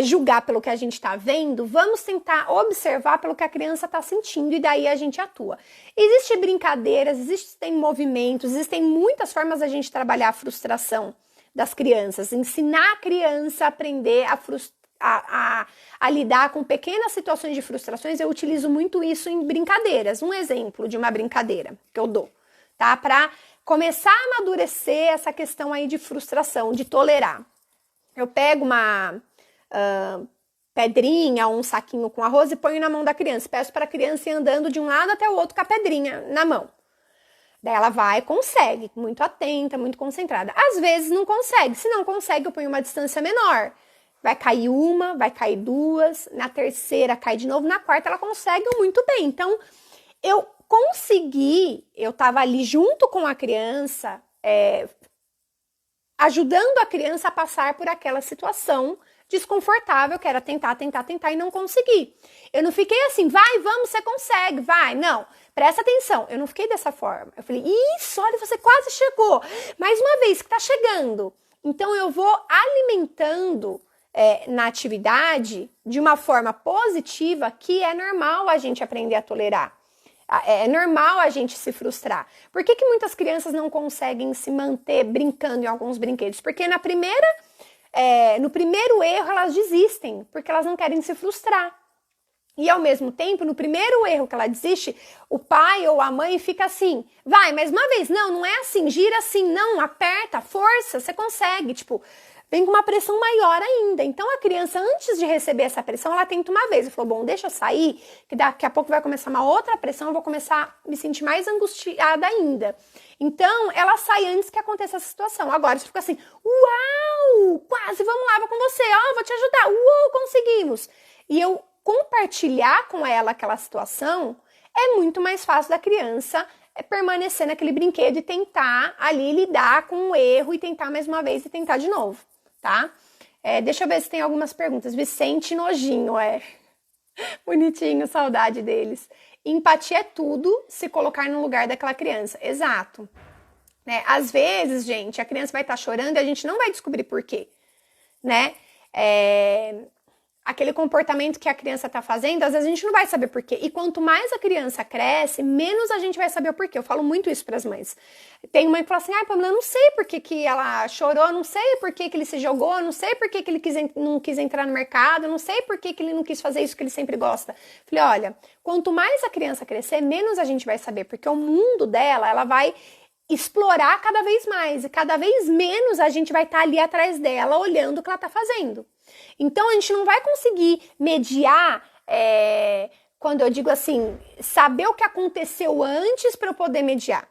S1: julgar pelo que a gente está vendo, vamos tentar observar pelo que a criança está sentindo e daí a gente atua. Existem brincadeiras, existem movimentos, existem muitas formas da gente trabalhar a frustração das crianças, ensinar a criança a aprender a lidar com pequenas situações de frustrações. Eu utilizo muito isso em brincadeiras. Um exemplo de uma brincadeira que eu dou, tá? Para começar a amadurecer essa questão aí de frustração, de tolerar. Eu pego uma pedrinha, um saquinho com arroz e ponho na mão da criança. Peço para a criança ir andando de um lado até o outro com a pedrinha na mão. Daí ela vai e consegue, muito atenta, muito concentrada. Às vezes não consegue. Se não consegue, eu ponho uma distância menor. Vai cair uma, vai cair duas, na terceira cai de novo, na quarta ela consegue muito bem. Então, eu estava ali junto com a criança, ajudando a criança a passar por aquela situação desconfortável, que era tentar e não conseguir. Eu não fiquei assim, vai, vamos, você consegue, vai. Não, presta atenção, eu não fiquei dessa forma. Eu falei, isso, olha, você quase chegou. Mais uma vez que tá chegando. Então, eu vou alimentando na atividade de uma forma positiva que é normal a gente aprender a tolerar. É normal a gente se frustrar. Por que muitas crianças não conseguem se manter brincando em alguns brinquedos? Porque no primeiro erro elas desistem, porque elas não querem se frustrar. E ao mesmo tempo, no primeiro erro que ela desiste, o pai ou a mãe fica assim, vai, mais uma vez, não é assim, gira assim, não, aperta, força, você consegue, tipo, vem com uma pressão maior ainda. Então a criança, antes de receber essa pressão, ela tenta uma vez, e falou, bom, deixa eu sair, que daqui a pouco vai começar uma outra pressão, eu vou começar a me sentir mais angustiada ainda. Então, ela sai antes que aconteça essa situação. Agora, você fica assim, uau, quase, vamos lá, vou com você, ó, vou te ajudar, uau, conseguimos. E eu compartilhar com ela aquela situação, é muito mais fácil da criança permanecer naquele brinquedo e tentar ali lidar com o erro e tentar mais uma vez e tentar de novo, tá? Deixa eu ver se tem algumas perguntas. Vicente Nojinho, bonitinho, saudade deles. Empatia é tudo, se colocar no lugar daquela criança. Exato. Às vezes, gente, a criança vai estar chorando e a gente não vai descobrir por quê, né? Aquele comportamento que a criança está fazendo, às vezes a gente não vai saber por quê. E quanto mais a criança cresce, menos a gente vai saber o porquê. Eu falo muito isso para as mães. Tem mãe que fala assim, Pamela, eu não sei por que ela chorou, não sei por que ele se jogou, não sei por que ele não quis entrar no mercado, não sei por que ele não quis fazer isso que ele sempre gosta. Falei, olha, quanto mais a criança crescer, menos a gente vai saber, porque o mundo dela, ela vai explorar cada vez mais, e cada vez menos a gente vai estar ali atrás dela, olhando o que ela está fazendo. Então, a gente não vai conseguir mediar, quando eu digo assim, saber o que aconteceu antes para eu poder mediar.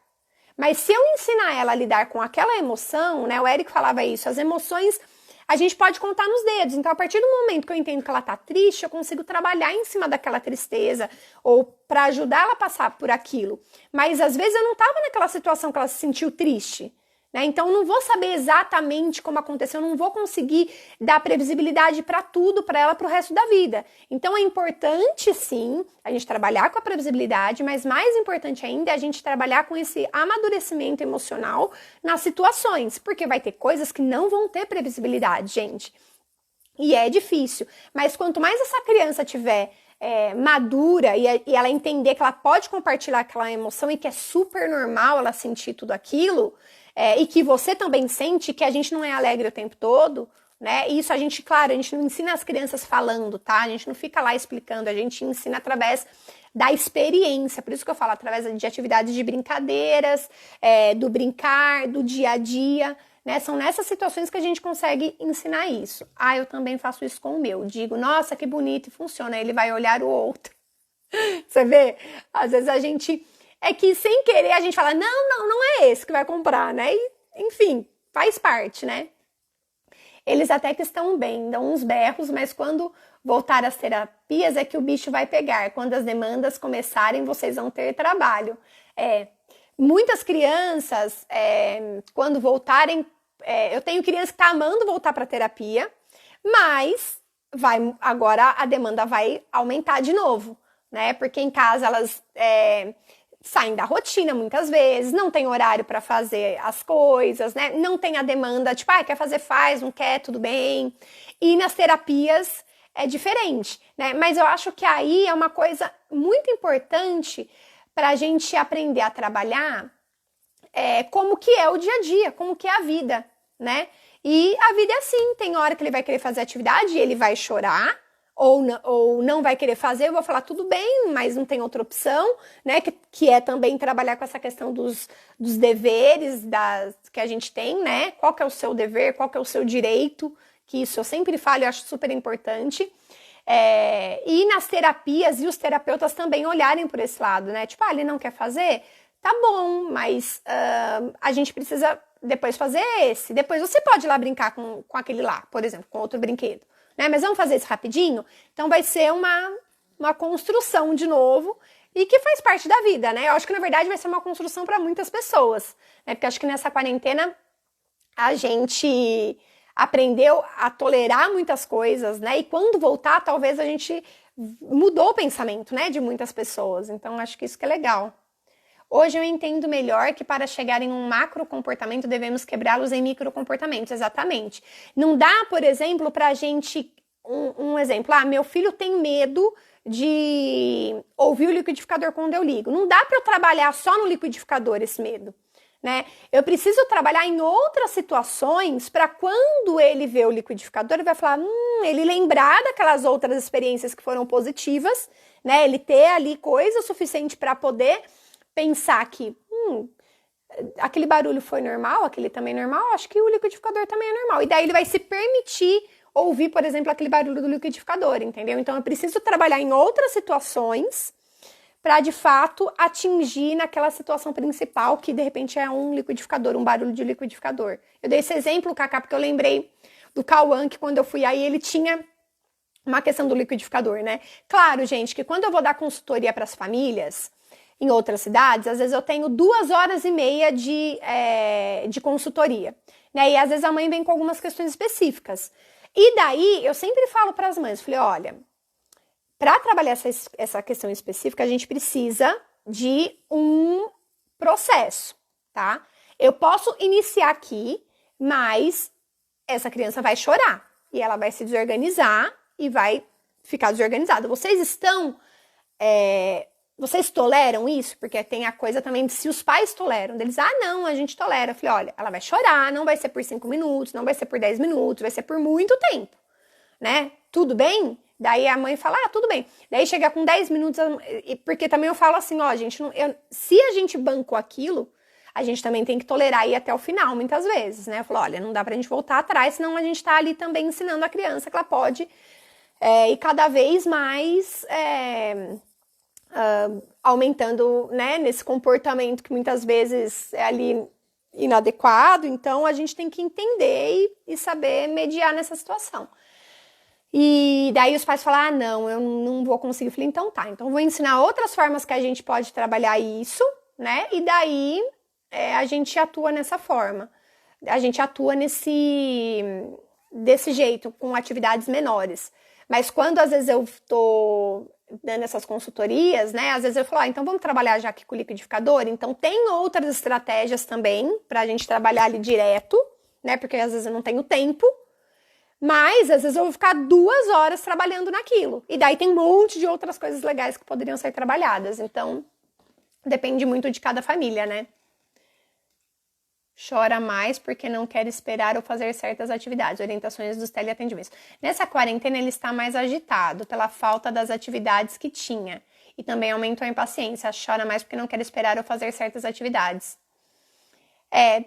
S1: Mas se eu ensinar ela a lidar com aquela emoção, né, o Érico falava isso, as emoções a gente pode contar nos dedos. Então, a partir do momento que eu entendo que ela tá triste, eu consigo trabalhar em cima daquela tristeza ou para ajudar ela a passar por aquilo. Mas, às vezes, eu não tava naquela situação que ela se sentiu triste, né? Então, eu não vou saber exatamente como aconteceu, eu não vou conseguir dar previsibilidade para tudo, para ela, pro resto da vida. Então, é importante, sim, a gente trabalhar com a previsibilidade, mas mais importante ainda é a gente trabalhar com esse amadurecimento emocional nas situações, porque vai ter coisas que não vão ter previsibilidade, gente. E é difícil. Mas quanto mais essa criança tiver madura e ela entender que ela pode compartilhar aquela emoção e que é super normal ela sentir tudo aquilo, e que você também sente, que a gente não é alegre o tempo todo, né? Isso a gente, claro, a gente não ensina as crianças falando, tá? A gente não fica lá explicando, a gente ensina através da experiência. Por isso que eu falo, através de atividades de brincadeiras, do brincar, do dia a dia, né? São nessas situações que a gente consegue ensinar isso. Eu também faço isso com o meu. Digo, nossa, que bonito, e funciona. Aí ele vai olhar o outro. Você vê? Às vezes a gente... É que sem querer a gente fala, não é esse que vai comprar, né? E, enfim, faz parte, né? Eles até que estão bem, dão uns berros, mas quando voltar às terapias é que o bicho vai pegar. Quando as demandas começarem, vocês vão ter trabalho. Muitas crianças, quando voltarem... eu tenho criança que tá amando voltar para terapia, mas agora a demanda vai aumentar de novo, né? Porque em casa elas... saem da rotina muitas vezes, não tem horário para fazer as coisas, né? Não tem a demanda, tipo, quer fazer, faz, não quer, tudo bem. E nas terapias é diferente, né? Mas eu acho que aí é uma coisa muito importante para a gente aprender a trabalhar como que é o dia a dia, como que é a vida, né? E a vida é assim, tem hora que ele vai querer fazer atividade e ele vai chorar, ou não vai querer fazer, eu vou falar tudo bem, mas não tem outra opção, né? Que é também trabalhar com essa questão dos deveres que a gente tem, né? Qual que é o seu dever, qual que é o seu direito, que isso eu sempre falo, eu acho super importante. E nas terapias, e os terapeutas também olharem por esse lado, né? Tipo, ele não quer fazer? Tá bom, mas a gente precisa depois fazer esse. Depois você pode ir lá brincar com aquele lá, por exemplo, com outro brinquedo. Né? Mas vamos fazer isso rapidinho? Então vai ser uma construção de novo e que faz parte da vida, né? Eu acho que na verdade vai ser uma construção para muitas pessoas, né? Porque acho que nessa quarentena a gente aprendeu a tolerar muitas coisas, né? E quando voltar, talvez a gente mudou o pensamento, né? De muitas pessoas. Então acho que isso que é legal. Hoje eu entendo melhor que para chegar em um macro comportamento devemos quebrá-los em micro comportamentos, exatamente. Não dá, por exemplo, pra gente, um exemplo, meu filho tem medo de ouvir o liquidificador quando eu ligo. Não dá para eu trabalhar só no liquidificador esse medo, né? Eu preciso trabalhar em outras situações para quando ele vê o liquidificador, ele vai falar, ele lembrar daquelas outras experiências que foram positivas, né? Ele ter ali coisa suficiente para poder pensar que aquele barulho foi normal, aquele também é normal, acho que o liquidificador também é normal. E daí ele vai se permitir ouvir, por exemplo, aquele barulho do liquidificador, entendeu? Então eu preciso trabalhar em outras situações para de fato atingir naquela situação principal que de repente é um liquidificador, um barulho de liquidificador. Eu dei esse exemplo, Cacá, porque eu lembrei do Cauã, que quando eu fui aí ele tinha uma questão do liquidificador, né? Claro, gente, que quando eu vou dar consultoria para as famílias em outras cidades, às vezes eu tenho 2h30 de consultoria, né? E às vezes a mãe vem com algumas questões específicas. E daí eu sempre falo para as mães, falei, olha, para trabalhar essa questão específica, a gente precisa de um processo, tá? Eu posso iniciar aqui, mas essa criança vai chorar e ela vai se desorganizar e vai ficar desorganizada. Vocês toleram isso? Porque tem a coisa também de se os pais toleram. Deles, não, a gente tolera. Eu falei, olha, ela vai chorar, não vai ser por 5 minutos, não vai ser por 10 minutos, vai ser por muito tempo, né? Tudo bem? Daí a mãe fala, tudo bem. Daí chega com 10 minutos, porque também eu falo assim, gente, se a gente bancou aquilo, a gente também tem que tolerar ir até o final, muitas vezes, né? Eu falo, olha, não dá pra gente voltar atrás, senão a gente tá ali também ensinando a criança que ela pode ir cada vez mais aumentando, né, nesse comportamento que muitas vezes é ali inadequado. Então a gente tem que entender e saber mediar nessa situação. E daí os pais falam, não, eu não vou conseguir. Eu falei, então tá, então vou ensinar outras formas que a gente pode trabalhar isso, né, e daí a gente atua nessa forma, a gente atua desse jeito, com atividades menores. Mas quando às vezes eu tô dando essas consultorias, né, às vezes eu falo, então vamos trabalhar já aqui com o liquidificador, então tem outras estratégias também pra gente trabalhar ali direto, né, porque às vezes eu não tenho tempo, mas às vezes eu vou ficar 2 horas trabalhando naquilo, e daí tem um monte de outras coisas legais que poderiam ser trabalhadas, então depende muito de cada família, né. Chora mais porque não quer esperar ou fazer certas atividades, orientações dos teleatendimentos. Nessa quarentena ele está mais agitado pela falta das atividades que tinha e também aumentou a impaciência, chora mais porque não quer esperar ou fazer certas atividades. É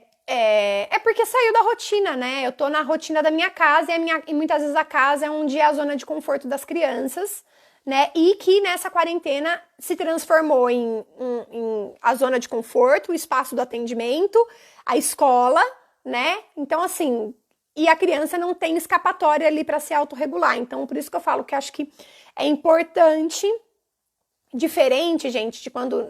S1: porque saiu da rotina, né? Eu tô na rotina da minha casa e muitas vezes a casa é onde é a zona de conforto das crianças, né? E que nessa quarentena se transformou em a zona de conforto, o espaço do atendimento, a escola, né? Então, assim, e a criança não tem escapatória ali para se autorregular. Então, por isso que eu falo que acho que é importante, diferente, gente, de quando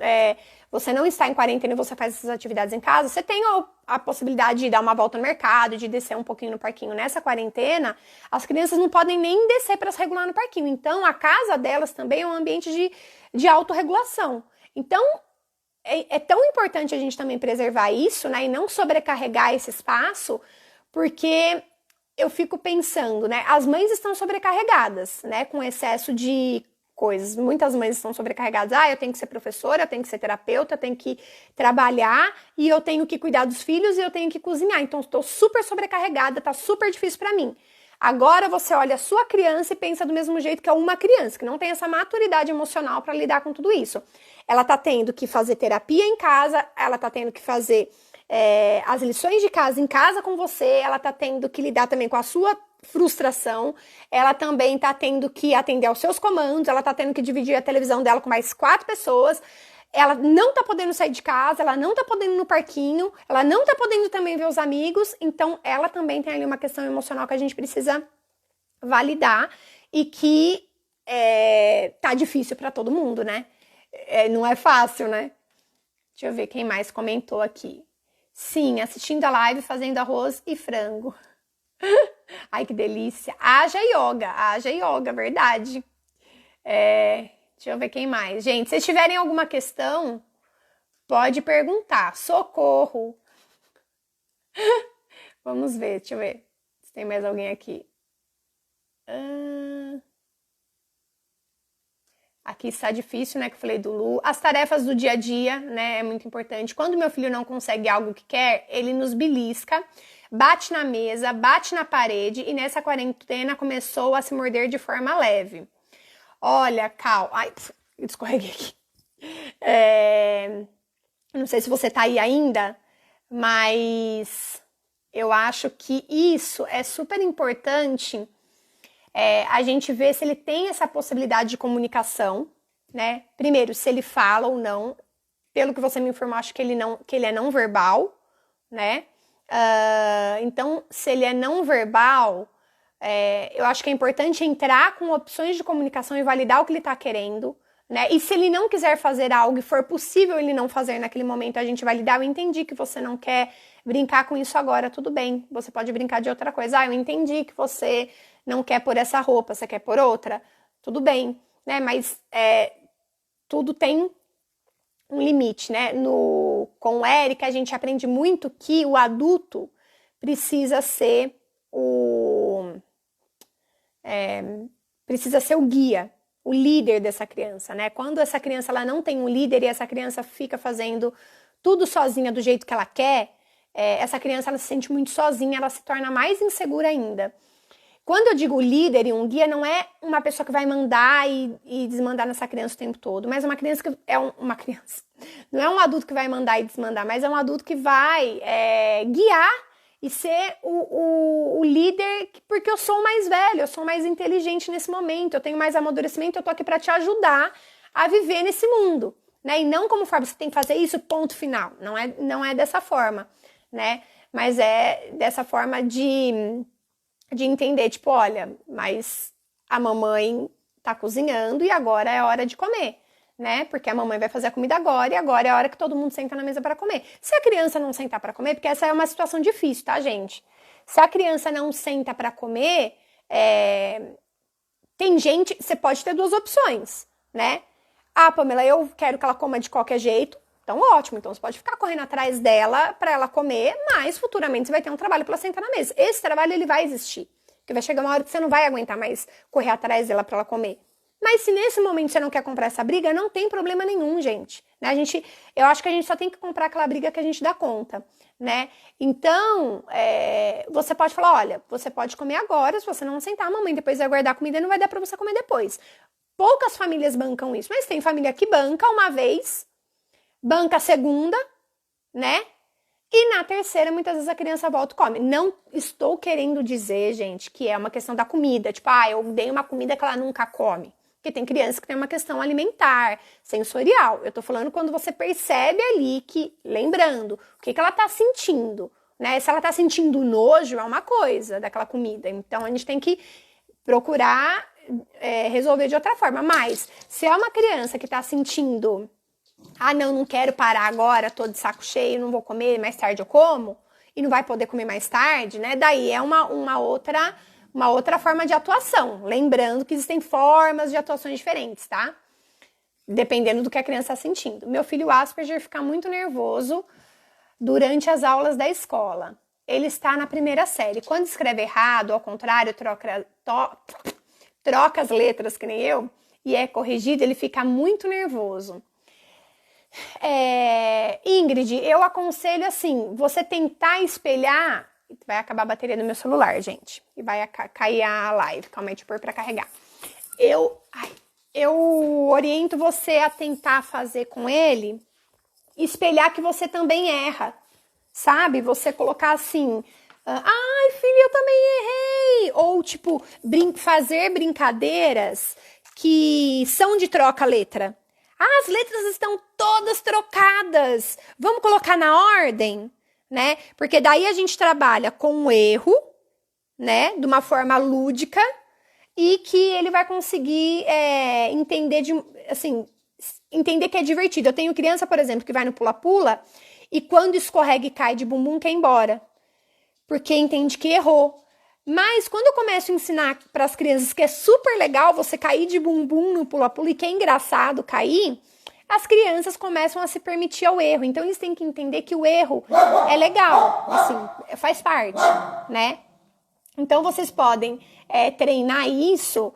S1: você não está em quarentena e você faz essas atividades em casa, você tem a possibilidade de dar uma volta no mercado, de descer um pouquinho no parquinho. Nessa quarentena, as crianças não podem nem descer para se regular no parquinho. Então, a casa delas também é um ambiente de autorregulação. Então, é tão importante a gente também preservar isso, né, e não sobrecarregar esse espaço, porque eu fico pensando, né, as mães estão sobrecarregadas, né, com excesso de coisas. Muitas mães estão sobrecarregadas. Eu tenho que ser professora, eu tenho que ser terapeuta, eu tenho que trabalhar e eu tenho que cuidar dos filhos e eu tenho que cozinhar. Então, estou super sobrecarregada, tá super difícil para mim. Agora você olha a sua criança e pensa do mesmo jeito que é uma criança, que não tem essa maturidade emocional para lidar com tudo isso. Ela tá tendo que fazer terapia em casa, ela tá tendo que fazer as lições de casa em casa com você, ela tá tendo que lidar também com a sua frustração, ela também tá tendo que atender aos seus comandos, ela tá tendo que dividir a televisão dela com mais 4 pessoas, ela não tá podendo sair de casa, ela não tá podendo ir no parquinho, ela não tá podendo também ver os amigos, então ela também tem ali uma questão emocional que a gente precisa validar e que tá difícil para todo mundo, né? Não é fácil, né? Deixa eu ver quem mais comentou aqui. Sim, assistindo a live, fazendo arroz e frango. Ai, que delícia. Haja yoga, verdade. Deixa eu ver quem mais. Gente, se tiverem alguma questão, Pode perguntar. Socorro. Vamos ver, deixa eu ver se tem mais alguém aqui. Aqui está difícil, né, que eu falei do Lu. As tarefas do dia a dia, né, é muito importante. Quando meu filho não consegue algo que quer, ele nos belisca, bate na mesa, bate na parede e nessa quarentena começou a se morder de forma leve. Olha, Cal... Ai, escorreguei aqui. Não sei se você tá aí ainda, mas eu acho que isso é super importante, a gente ver se ele tem essa possibilidade de comunicação, né? Primeiro, se ele fala ou não. Pelo que você me informou, acho que ele é não verbal, né? Então, se ele é não verbal, eu acho que é importante entrar com opções de comunicação e validar o que ele está querendo, né? E se ele não quiser fazer algo e for possível ele não fazer naquele momento, a gente validar. Eu entendi que você não quer brincar com isso agora, tudo bem. Você pode brincar de outra coisa. Eu entendi que você não quer por essa roupa, você quer por outra. Tudo bem, né? Mas tudo tem um limite, né? Com o Eric, a gente aprende muito que o adulto precisa ser o guia, o líder dessa criança, né? Quando essa criança ela não tem um líder e essa criança fica fazendo tudo sozinha do jeito que ela quer, essa criança ela se sente muito sozinha, ela se torna mais insegura ainda. Quando eu digo líder e um guia, não é uma pessoa que vai mandar e desmandar nessa criança o tempo todo, mas uma criança que é uma criança. Não é um adulto que vai mandar e desmandar, mas é um adulto que vai guiar e ser o líder, porque eu sou mais velho, eu sou mais inteligente nesse momento, eu tenho mais amadurecimento, eu tô aqui para te ajudar a viver nesse mundo, né? E não como forma, você tem que fazer isso, ponto final. Não é dessa forma, né? Mas é dessa forma de entender, tipo, olha, mas a mamãe tá cozinhando e agora é hora de comer, né? Porque a mamãe vai fazer a comida agora e agora é a hora que todo mundo senta na mesa para comer. Se a criança não sentar para comer, porque essa é uma situação difícil, tá, gente? Se a criança não senta para comer, tem gente, você pode ter duas opções, né? Ah, Pamela, eu quero que ela coma de qualquer jeito. Então, ótimo. Então, você pode ficar correndo atrás dela para ela comer, mas futuramente você vai ter um trabalho para ela sentar na mesa. Esse trabalho, ele vai existir. Porque vai chegar uma hora que você não vai aguentar mais correr atrás dela para ela comer. Mas se nesse momento você não quer comprar essa briga, não tem problema nenhum, gente. Né? Eu acho que a gente só tem que comprar aquela briga que a gente dá conta, né? Então, você pode falar, olha, você pode comer agora, se você não sentar, a mamãe depois vai guardar a comida e não vai dar para você comer depois. Poucas famílias bancam isso, mas tem família que banca uma vez, banca a segunda, né? E na terceira, muitas vezes a criança volta e come. Não estou querendo dizer, gente, que é uma questão da comida. Tipo, eu dei uma comida que ela nunca come. Porque tem criança que tem uma questão alimentar, sensorial. Eu tô falando quando você percebe ali que, lembrando, o que ela tá sentindo, né? Se ela tá sentindo nojo, é uma coisa daquela comida. Então, a gente tem que procurar resolver de outra forma. Mas, se é uma criança que tá sentindo... não quero parar agora, tô de saco cheio, não vou comer, mais tarde eu como, e não vai poder comer mais tarde, né? Daí é uma outra forma de atuação. Lembrando que existem formas de atuações diferentes, tá? Dependendo do que a criança está sentindo. Meu filho Asperger fica muito nervoso durante as aulas da escola. Ele está na primeira série. Quando escreve errado, ao contrário, troca as letras, que nem eu, e é corrigido, ele fica muito nervoso. Ingrid, eu aconselho assim, você tentar espelhar. Vai acabar a bateria do meu celular, gente, e vai cair a live. Calma aí, deixa eu pôr pra carregar. Eu oriento você a tentar fazer com ele, espelhar que você também erra, sabe? Você colocar assim, filho, eu também errei, ou tipo, fazer brincadeiras que são de troca-letra. As letras estão todas trocadas. Vamos colocar na ordem, né? Porque daí a gente trabalha com o erro, né? De uma forma lúdica e que ele vai conseguir entender que é divertido. Eu tenho criança, por exemplo, que vai no pula-pula e quando escorrega e cai de bumbum quer ir embora, porque entende que errou. Mas quando eu começo a ensinar para as crianças que é super legal você cair de bumbum no pula-pula e que é engraçado cair, as crianças começam a se permitir ao erro. Então, eles têm que entender que o erro é legal, assim, faz parte, né? Então, vocês podem treinar isso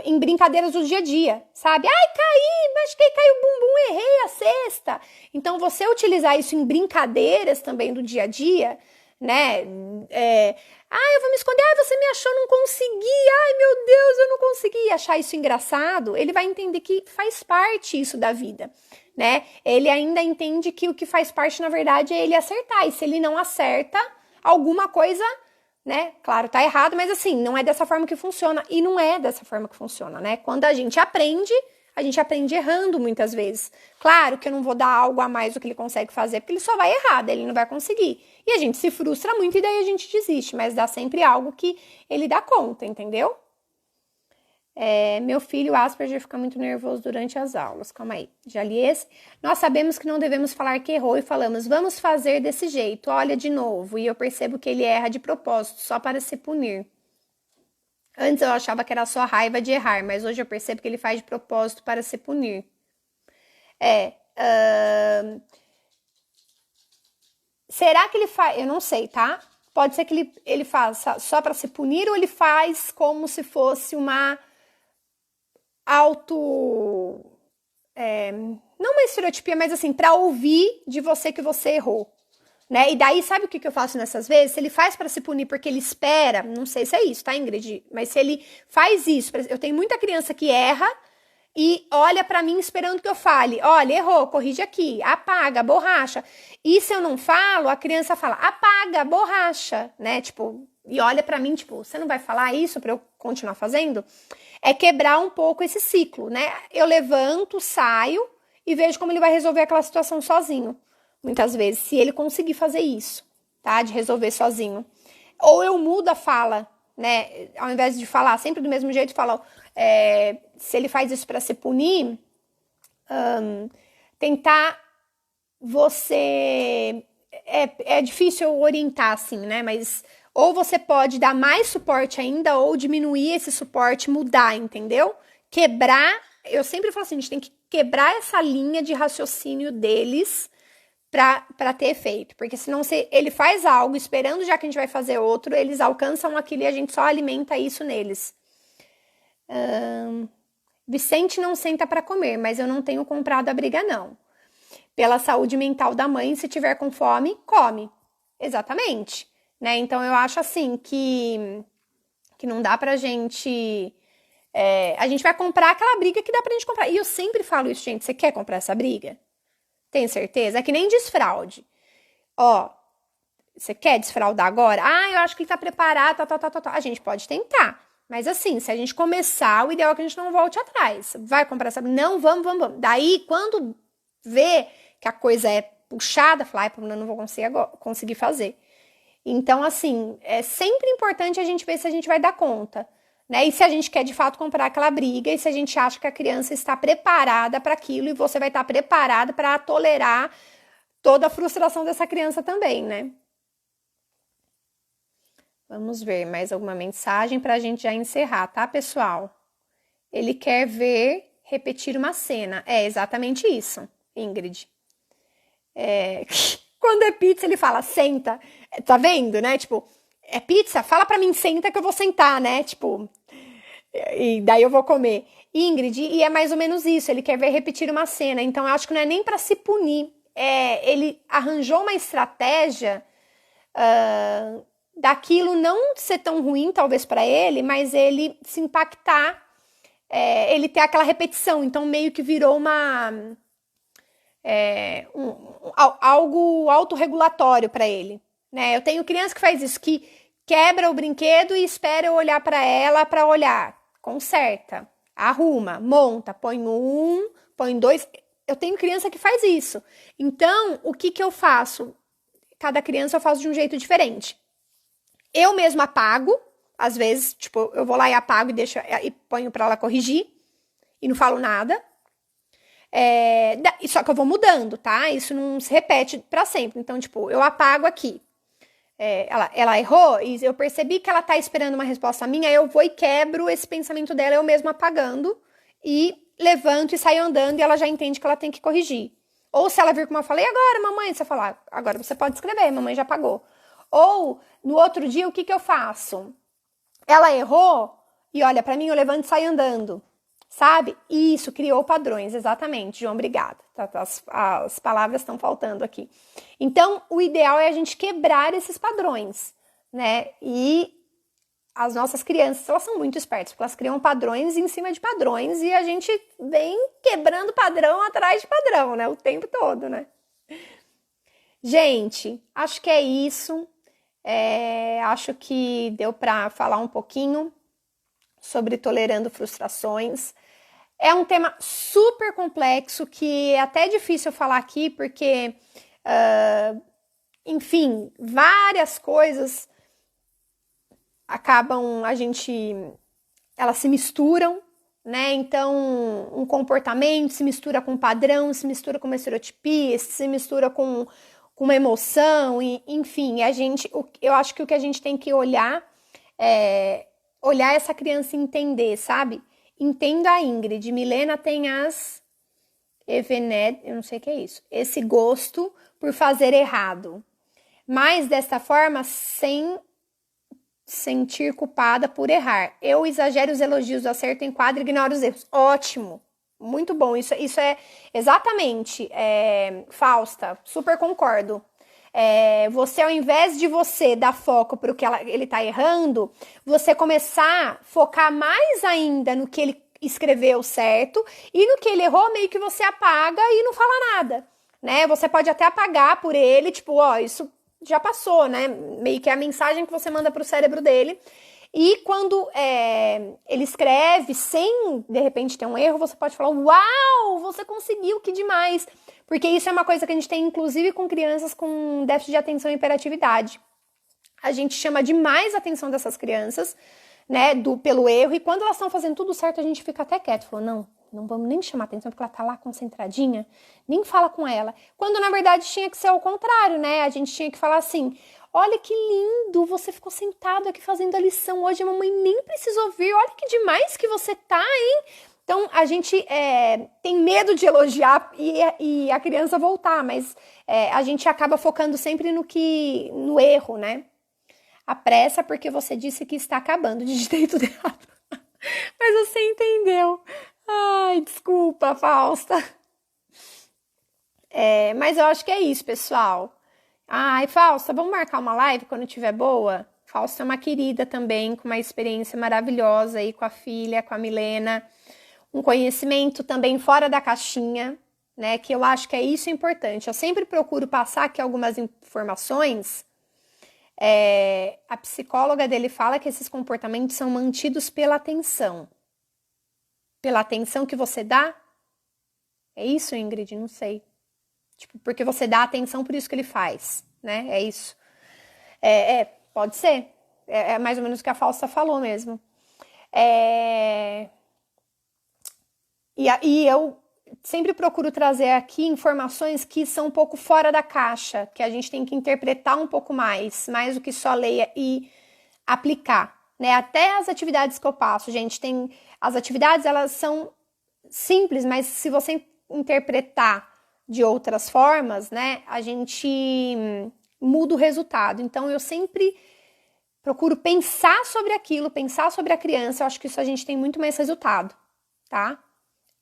S1: em brincadeiras do dia a dia, sabe? Ai, caí, machuquei, caiu o bumbum, errei a cesta. Então, você utilizar isso em brincadeiras também do dia a dia, né? Eu vou me esconder, você me achou, não consegui, ai, meu Deus, eu não consegui achar isso engraçado. Ele vai entender que faz parte isso da vida, né? Ele ainda entende que o que faz parte, na verdade, é ele acertar. E se ele não acerta, alguma coisa, né? Claro, tá errado, mas assim, não é dessa forma que funciona. E não é dessa forma que funciona, né? Quando a gente aprende errando muitas vezes. Claro que eu não vou dar algo a mais do que ele consegue fazer, porque ele só vai errar, ele não vai conseguir. E a gente se frustra muito e daí a gente desiste, mas dá sempre algo que ele dá conta, entendeu? Meu filho Asperger fica muito nervoso durante as aulas. Calma aí, já li esse. Nós sabemos que não devemos falar que errou e falamos, vamos fazer desse jeito, olha de novo. E eu percebo que ele erra de propósito, só para se punir. Antes eu achava que era só raiva de errar, mas hoje eu percebo que ele faz de propósito para se punir. Será que ele faz? Eu não sei, tá? Pode ser que ele faça só para se punir ou ele faz como se fosse uma não uma estereotipia, mas assim, para ouvir de você que você errou. Né? E daí, sabe o que eu faço nessas vezes? Se ele faz para se punir porque ele espera, não sei se é isso, tá, Ingrid? Mas se ele faz isso, eu tenho muita criança que erra e olha para mim esperando que eu fale, olha, errou, corrige aqui, apaga, borracha. E se eu não falo, a criança fala, apaga, borracha, né? Tipo, e olha para mim, tipo, você não vai falar isso para eu continuar fazendo? É quebrar um pouco esse ciclo, né? Eu levanto, saio e vejo como ele vai resolver aquela situação sozinho. Muitas vezes, se ele conseguir fazer isso, tá? De resolver sozinho. Ou eu mudo a fala, né? Ao invés de falar sempre do mesmo jeito, falo, se ele faz isso para se punir, tentar você... É difícil eu orientar assim, né? Mas ou você pode dar mais suporte ainda, ou diminuir esse suporte, mudar, entendeu? Quebrar, eu sempre falo assim, a gente tem que quebrar essa linha de raciocínio deles para ter efeito, porque senão se ele faz algo esperando já que a gente vai fazer outro, eles alcançam aquilo e a gente só alimenta isso neles. Vicente não senta para comer, mas eu não tenho comprado a briga não. Pela saúde mental da mãe, se tiver com fome, come. Exatamente, né? Então eu acho assim que não dá pra gente... a gente vai comprar aquela briga que dá pra gente comprar. E eu sempre falo isso, gente, você quer comprar essa briga? Tem certeza? É que nem desfraude. Ó, você quer desfraudar agora? Eu acho que ele tá preparado, tá. A gente pode tentar. Mas assim, se a gente começar, o ideal é que a gente não volte atrás. Vai comprar essa... Não, vamos. Daí, quando vê que a coisa é puxada, fala, eu não vou conseguir fazer. Então, assim, é sempre importante a gente ver se a gente vai dar conta. Né? E se a gente quer de fato comprar aquela briga, e se a gente acha que a criança está preparada para aquilo, e você vai estar preparado para tolerar toda a frustração dessa criança também, né? Vamos ver mais alguma mensagem para a gente já encerrar, tá, pessoal? Ele quer ver repetir uma cena. É exatamente isso, Ingrid. Quando é pizza, ele fala, senta. Tá vendo, né? Tipo, é pizza? Fala pra mim, senta que eu vou sentar, né? Tipo, e daí eu vou comer. Ingrid, e é mais ou menos isso, ele quer ver repetir uma cena, então eu acho que não é nem para se punir, ele arranjou uma estratégia daquilo não ser tão ruim, talvez para ele, mas ele se impactar, ele ter aquela repetição, então meio que virou algo autorregulatório para ele, né? Eu tenho criança que faz isso, que quebra o brinquedo e espera eu olhar para ela para olhar. Conserta, arruma, monta, põe um, põe dois. Eu tenho criança que faz isso. Então, o que eu faço? Cada criança eu faço de um jeito diferente. Eu mesma apago, às vezes, tipo, eu vou lá e apago e ponho para ela corrigir e não falo nada. Só que eu vou mudando, tá? Isso não se repete para sempre. Então, tipo, eu apago aqui. Ela errou e eu percebi que ela tá esperando uma resposta minha, eu vou e quebro esse pensamento dela, eu mesma apagando, e levanto e saio andando e ela já entende que ela tem que corrigir. Ou se ela vir como eu falei, agora, mamãe, você falar, agora você pode escrever, mamãe já pagou. Ou, no outro dia, o que eu faço? Ela errou e olha pra mim, eu levanto e saio andando. Sabe? Isso, criou padrões, exatamente, João, obrigada. As palavras estão faltando aqui. Então, o ideal é a gente quebrar esses padrões, né? E as nossas crianças, elas são muito espertas, porque elas criam padrões em cima de padrões e a gente vem quebrando padrão atrás de padrão, né? O tempo todo, né? Gente, acho que é isso. Acho que deu para falar um pouquinho sobre tolerando frustrações. É um tema super complexo que é até difícil falar aqui, porque, enfim, várias coisas acabam, elas se misturam, né? Então, um comportamento se mistura com um padrão, se mistura com uma estereotipia, se mistura com uma emoção, e, enfim, eu acho que o que a gente tem que olhar é olhar essa criança e entender, sabe? Entenda a Ingrid. Milena tem eu não sei o que é isso, esse gosto por fazer errado. Mas desta forma, sem sentir culpada por errar. Eu exagero os elogios do acerto, enquadro e ignoro os erros. Ótimo. Muito bom. Isso é exatamente, Fausta, super concordo. Você, ao invés de você dar foco para o que ele tá errando, você começar a focar mais ainda no que ele escreveu certo e no que ele errou, meio que você apaga e não fala nada, né? Você pode até apagar por ele, tipo, ó, isso já passou, né? Meio que é a mensagem que você manda pro cérebro dele. E quando ele escreve sem, de repente, ter um erro, você pode falar, uau, você conseguiu, que demais. Porque isso é uma coisa que a gente tem, inclusive, com crianças com déficit de atenção e hiperatividade. A gente chama demais a atenção dessas crianças, né, pelo erro, e quando elas estão fazendo tudo certo, a gente fica até quieto. Falou, não vamos nem chamar atenção, porque ela tá lá concentradinha, nem fala com ela. Quando, na verdade, tinha que ser o contrário, né? A gente tinha que falar assim, olha que lindo, você ficou sentado aqui fazendo a lição hoje, a mamãe nem precisou vir, olha que demais que você tá, hein? Então, a gente tem medo de elogiar e a criança voltar, mas a gente acaba focando sempre no erro, né? A pressa porque você disse que está acabando, digitei tudo errado. Mas você entendeu. Ai, desculpa, Fausta. Mas eu acho que é isso, pessoal. Ai, Fausta, vamos marcar uma live quando tiver boa? Fausta é uma querida também, com uma experiência maravilhosa aí com a filha, com a Milena. Um conhecimento também fora da caixinha, né? Que eu acho que isso importante. Eu sempre procuro passar aqui algumas informações. A psicóloga dele fala que esses comportamentos são mantidos pela atenção. Pela atenção que você dá? É isso, Ingrid? Não sei. Tipo, porque você dá atenção, por isso que ele faz, né? É isso. Pode ser. É mais ou menos o que a Fausta falou mesmo. E eu sempre procuro trazer aqui informações que são um pouco fora da caixa, que a gente tem que interpretar um pouco mais do que só ler e aplicar, né? Até as atividades que eu passo, gente, as atividades, elas são simples, mas se você interpretar de outras formas, né, a gente muda o resultado. Então, eu sempre procuro pensar sobre aquilo, pensar sobre a criança, eu acho que isso a gente tem muito mais resultado, tá?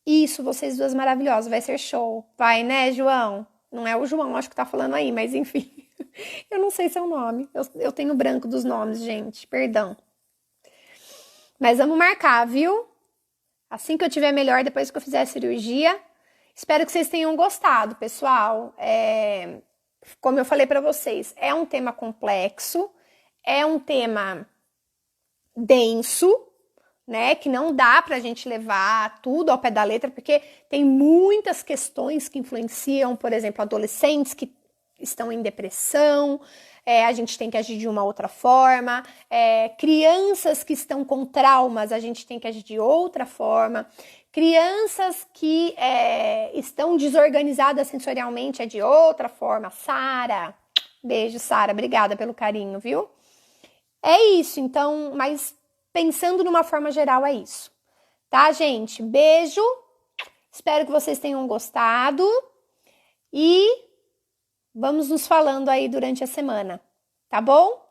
S1: Isso, vocês duas maravilhosas, vai ser show. Vai, né, João? Não é o João, acho que tá falando aí, mas enfim. Eu não sei seu nome. Eu tenho branco dos nomes, gente. Perdão. Mas vamos marcar, viu? Assim que eu tiver melhor, depois que eu fizer a cirurgia. Espero que vocês tenham gostado, pessoal. Como eu falei pra vocês, é um tema complexo. É um tema denso, né, que não dá pra gente levar tudo ao pé da letra, porque tem muitas questões que influenciam, por exemplo, adolescentes que estão em depressão, a gente tem que agir de uma outra forma, crianças que estão com traumas, a gente tem que agir de outra forma, crianças que estão desorganizadas sensorialmente, é de outra forma. Sara, beijo, Sara, obrigada pelo carinho, viu? É isso, então, mas pensando numa forma geral, é isso. Tá, gente? Beijo. Espero que vocês tenham gostado e vamos nos falando aí durante a semana, tá bom?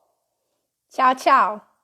S1: Tchau, tchau!